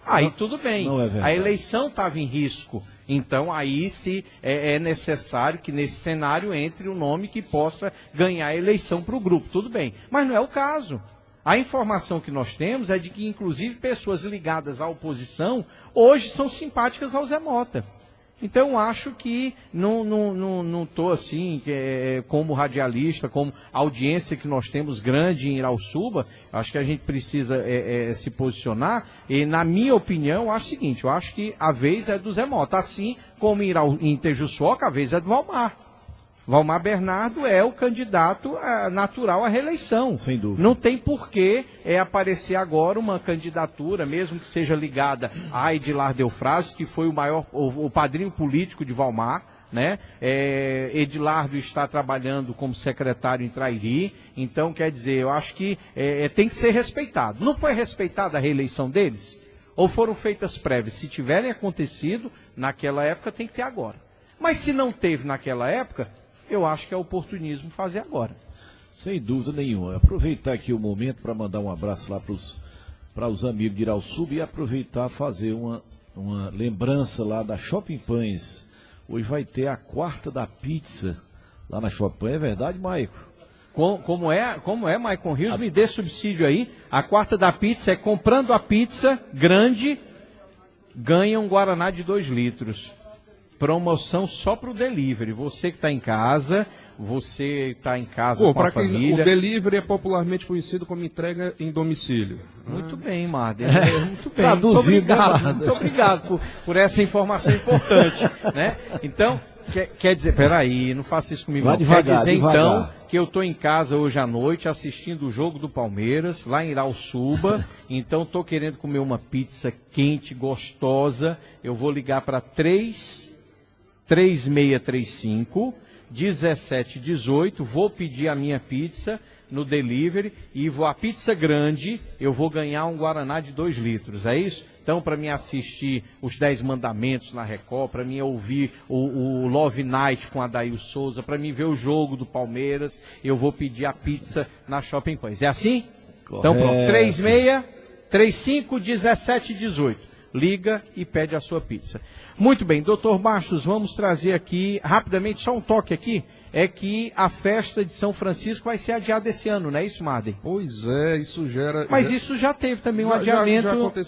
Aí tudo bem, a eleição estava em risco, então aí se é necessário que nesse cenário entre um nome que possa ganhar a eleição para o grupo, tudo bem, mas não é o caso. A informação que nós temos é de que inclusive pessoas ligadas à oposição hoje são simpáticas ao Zé Mota. Então, acho que não estou assim, como radialista, como audiência que nós temos grande em Irauçuba, acho que a gente precisa se posicionar, e na minha opinião, acho o seguinte, eu acho que a vez é do Zé Mota, assim como em Tejuçuoca, a vez é do Valmar. Valmar Bernardo é o candidato natural à reeleição. Sem dúvida. Não tem porquê aparecer agora uma candidatura, mesmo que seja ligada a Edilar Delfrazio, que foi o padrinho político de Valmar, né? Edilardo está trabalhando como secretário em Trairi, então quer dizer, eu acho que tem que ser respeitado. Não foi respeitada a reeleição deles? Ou foram feitas prévias? Se tiverem acontecido naquela época, tem que ter agora. Mas se não teve naquela época, eu acho que é oportunismo fazer agora. Sem dúvida nenhuma. Aproveitar aqui o momento para mandar um abraço lá para os amigos de Irauçuba e aproveitar fazer uma lembrança lá da Shopping Pães. Hoje vai ter a quarta da pizza lá na Shopping Pães. É verdade, Maico? Como é, Maicon Rios? Me dê subsídio aí. A quarta da pizza é comprando a pizza grande, ganha um Guaraná de 2 litros. Promoção só para o delivery. Você que está em casa, com a família. O delivery é popularmente conhecido como entrega em domicílio. Muito bem, Marden. Muito bem. Muito obrigado por essa informação importante, né? Então, quer dizer, peraí, não faça isso comigo. Vai devagar, quer dizer, devagar. então, que eu estou em casa hoje à noite assistindo o jogo do Palmeiras, lá em Irauçuba. Então, estou querendo comer uma pizza quente, gostosa. Eu vou ligar para 3635 1718, vou pedir a minha pizza no delivery e a pizza grande, eu vou ganhar um Guaraná de 2 litros, é isso? Então, para mim assistir os 10 Mandamentos na Record, para mim ouvir o Love Night com Adair Souza, para mim ver o jogo do Palmeiras, eu vou pedir a pizza na Shopping Pães. É assim? Correto. Então pronto, 3635 1718. Liga e pede a sua pizza. Muito bem, doutor Bastos, vamos trazer aqui, rapidamente, só um toque aqui, é que a festa de São Francisco vai ser adiada esse ano, não é isso, Marden? Pois é, isso gera... Mas isso já teve também um adiamento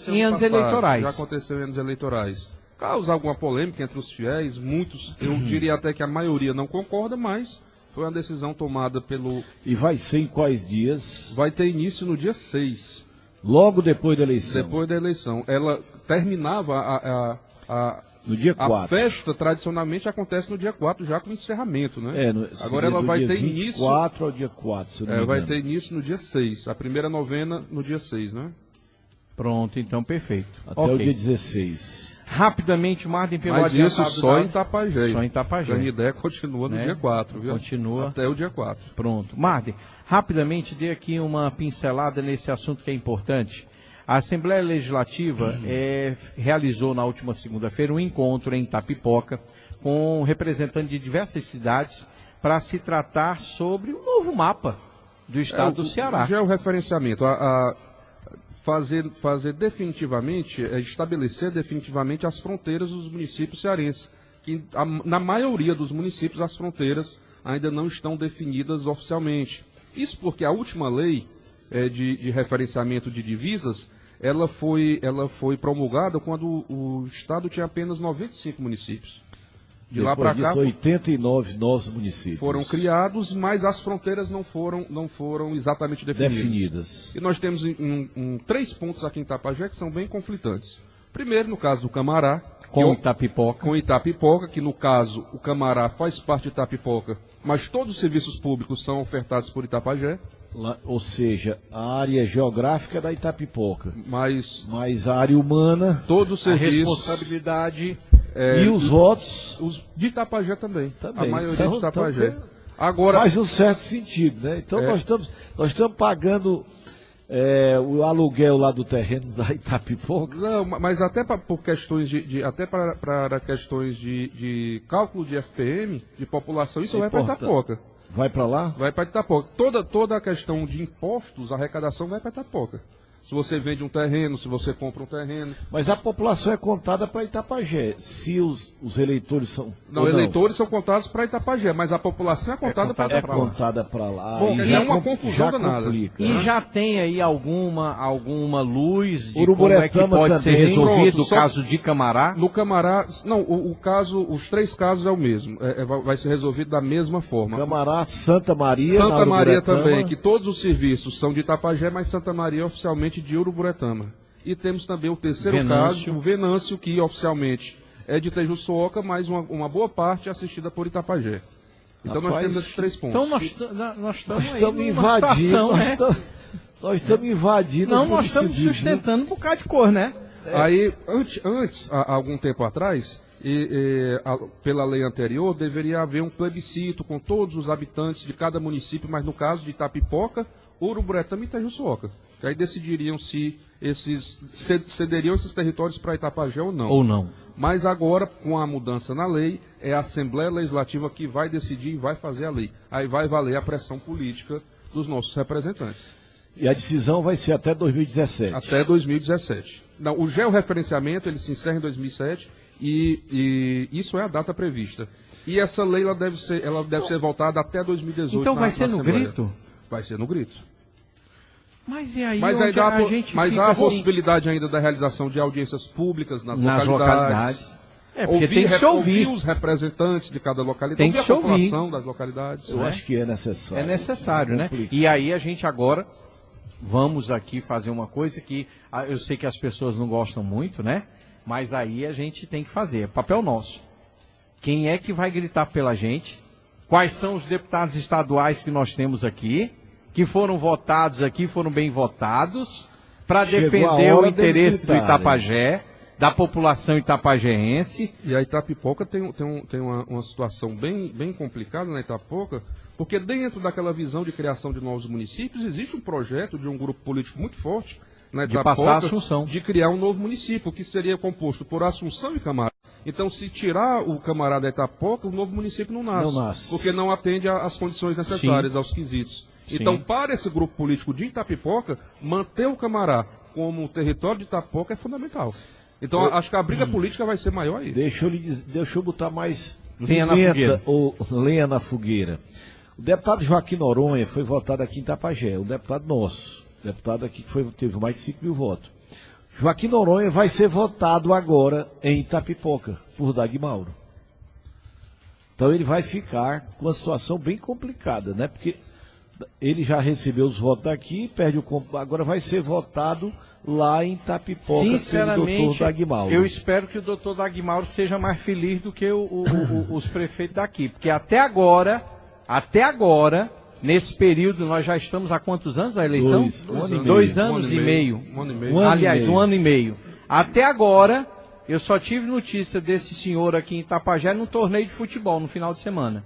em anos eleitorais. Já aconteceu em anos eleitorais. Causa alguma polêmica entre os fiéis, muitos, eu diria até que a maioria não concorda, mas foi uma decisão tomada pelo... E vai ser em quais dias? Vai ter início no dia 6. Logo depois da eleição. Depois da eleição. Ela terminava no dia 4. A festa tradicionalmente acontece no dia 4, já com encerramento, né? Agora ela vai ter início. 4 ao dia 4, se eu não me engano. Vai ter início no dia 6. A primeira novena no dia 6, né? Pronto, então perfeito. Até o dia 16. Rapidamente, Marden, pelo Mas isso só em Tapajé. Só em Tapajé. Canidé continua no dia 4, viu? Continua. Até o dia 4. Pronto. Marden, rapidamente dê aqui uma pincelada nesse assunto que é importante. A Assembleia Legislativa realizou na última segunda-feira um encontro em Itapipoca com representantes de diversas cidades para se tratar sobre o novo mapa do estado do Ceará. Já é o referenciamento, fazer definitivamente, estabelecer definitivamente as fronteiras dos municípios cearenses, que na maioria dos municípios as fronteiras ainda não estão definidas oficialmente. Isso porque a última lei de referenciamento de divisas, ela foi promulgada quando o estado tinha apenas 95 municípios. De lá para cá, 89 novos municípios foram criados, mas as fronteiras não foram exatamente definidas. E nós temos 3 pontos aqui em Tapajé que são bem conflitantes. Primeiro, no caso do Camará, com Itapipoca, que no caso o Camará faz parte de Itapipoca, mas todos os serviços públicos são ofertados por Itapajé. Ou seja, a área geográfica da Itapipoca, mas a área humana, todo o serviço, a responsabilidade e os votos os de Itapajé também. A maioria de Itapajé. Agora faz um certo sentido, né? Então nós estamos pagando o aluguel lá do terreno da Itapipoca. Não, mas até por questões para questões de cálculo de FPM, de população, isso vai para Itapoca. Vai para lá? Vai para Itapoca. Toda a questão de impostos, a arrecadação vai para Itapoca. Se você vende um terreno, se você compra um terreno. Mas a população é contada para Itapajé. Se os eleitores são... Não, eleitores são contados para Itapajé, mas a população é contada para lá. É contada para lá. Bom, é uma confusão danada. E já tem aí alguma luz de como é que pode ser resolvido o caso de Camará? No Camará, não, os 3 casos é o mesmo. Vai ser resolvido da mesma forma. Camará, Santa Maria. Santa Maria também, que todos os serviços são de Itapajé, mas Santa Maria é oficialmente de Uruburetama. E temos também o terceiro caso, o Venâncio, que oficialmente é de Tejuçuoca, mas uma boa parte é assistida por Itapajé. Então nós temos esses 3 pontos. Então nós estamos invadindo. Nós estamos invadindo. Não, nós estamos sustentando um bocado de cor, né? Aí, antes, há algum tempo atrás, pela lei anterior, deveria haver um plebiscito com todos os habitantes de cada município, mas no caso de Itapipoca, Uruburetama e Itajuçoca. Que aí decidiriam se cederiam esses territórios para Itapajé ou não. Ou não. Mas agora, com a mudança na lei, é a Assembleia Legislativa que vai decidir e vai fazer a lei. Aí vai valer a pressão política dos nossos representantes. E a decisão vai ser até 2017. Até 2017. Não, o georreferenciamento, ele se encerra em 2007 e isso é a data prevista. E essa lei ela deve ser votada até 2018. Então vai ser no grito? Vai ser no grito. Mas e aí, mas onde a gente mas fica há a assim... possibilidade ainda da realização de audiências públicas nas localidades. É, porque tem que se ouvir. Ouvir os representantes de cada localidade, tem que ouvir a população das localidades. Eu acho que é necessário. É necessário, né? E aí a gente agora vamos aqui fazer uma coisa que eu sei que as pessoas não gostam muito, né? Mas aí a gente tem que fazer, é papel nosso. Quem é que vai gritar pela gente? Quais são os deputados estaduais que nós temos aqui? Que foram votados aqui, foram bem votados, para defender o interesse do Itapajé, da população itapajéense. E a Itapipoca tem uma situação bem complicada na Itapipoca, porque dentro daquela visão de criação de novos municípios, existe um projeto de um grupo político muito forte na Itapipoca, de passar a Assunção, de criar um novo município, que seria composto por Assunção e Camará. Então, se tirar o Camará da Itapipoca, o novo município não nasce. Porque não atende às condições necessárias, aos quesitos. Então, sim, para esse grupo político de Itapipoca, manter o Camará como território de Itapipoca é fundamental. Então, acho que a briga política vai ser maior aí. Deixa eu botar mais lenha na fogueira. Ou lenha na fogueira. O deputado Joaquim Noronha foi votado aqui em Itapajé, o deputado nosso. O deputado aqui que teve mais de 5 mil votos. Joaquim Noronha vai ser votado agora em Itapipoca, por Dagmauro. Então, ele vai ficar com uma situação bem complicada, né? Porque ele já recebeu os votos daqui, agora vai ser votado lá em Itapipoca. Sinceramente, pelo Dr. Dagmauro. Eu espero que o doutor Dagmauro seja mais feliz do que os prefeitos daqui, porque até agora, nesse período, nós já estamos há quantos anos a eleição? 2 anos e meio. Aliás, 1 ano e meio. Até agora, eu só tive notícia desse senhor aqui em Itapajé num torneio de futebol no final de semana,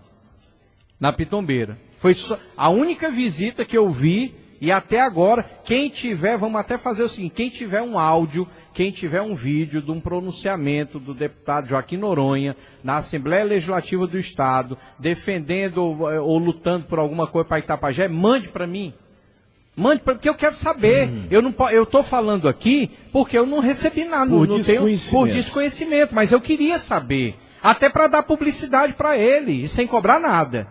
na Pitombeira. Foi a única visita que eu vi, e até agora, quem tiver, vamos até fazer o seguinte, quem tiver um áudio, quem tiver um vídeo de um pronunciamento do deputado Joaquim Noronha na Assembleia Legislativa do Estado, defendendo ou lutando por alguma coisa para Itapajé, mande para mim. Mande para mim, porque eu quero saber. Eu estou falando aqui porque eu não recebi nada, por desconhecimento, mas eu queria saber. Até para dar publicidade para ele, e sem cobrar nada.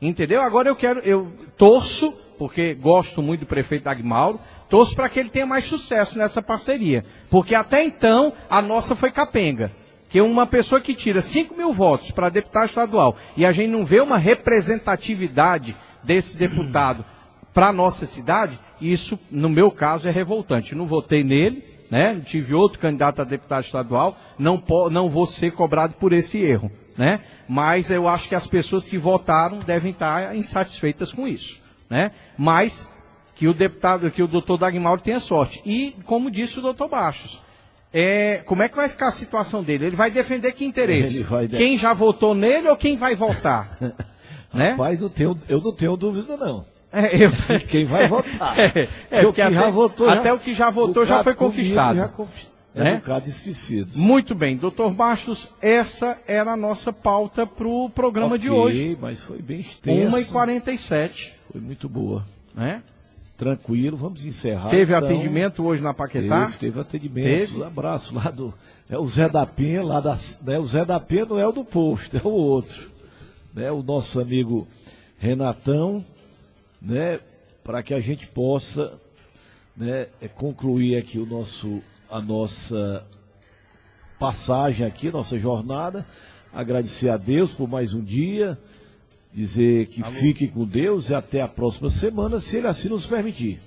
Entendeu? Agora eu torço, porque gosto muito do prefeito Dagmauro, torço para que ele tenha mais sucesso nessa parceria. Porque até então, a nossa foi capenga. Que uma pessoa que tira 5 mil votos para deputado estadual, e a gente não vê uma representatividade desse deputado para a nossa cidade, isso, no meu caso, é revoltante. Não votei nele, né? Tive outro candidato a deputado estadual, não vou ser cobrado por esse erro, né? Mas eu acho que as pessoas que votaram devem estar insatisfeitas com isso, né? Mas que o doutor Dagmauro tenha sorte. E, como disse o doutor Bastos, como é que vai ficar a situação dele? Ele vai defender que interesse? Quem já votou nele ou quem vai votar? Né? Rapaz, eu não tenho dúvida, não. Quem vai votar? Até o que já votou já foi conquistado. Um bocado esquecido. Muito bem, doutor Bastos, essa era a nossa pauta para o programa de hoje. Mas foi bem extenso. 1h47. Foi muito boa. Né? Tranquilo, vamos encerrar. Teve atendimento hoje na Paquetá? Teve atendimento. Um abraço lá o Zé da Penha, o Zé da Penha não é o do posto, é o outro. Né? O nosso amigo Renatão, né? Para que a gente possa, né, concluir aqui a nossa passagem aqui, nossa jornada, agradecer a Deus por mais um dia, dizer que fiquem com Deus e até a próxima semana, se Ele assim nos permitir.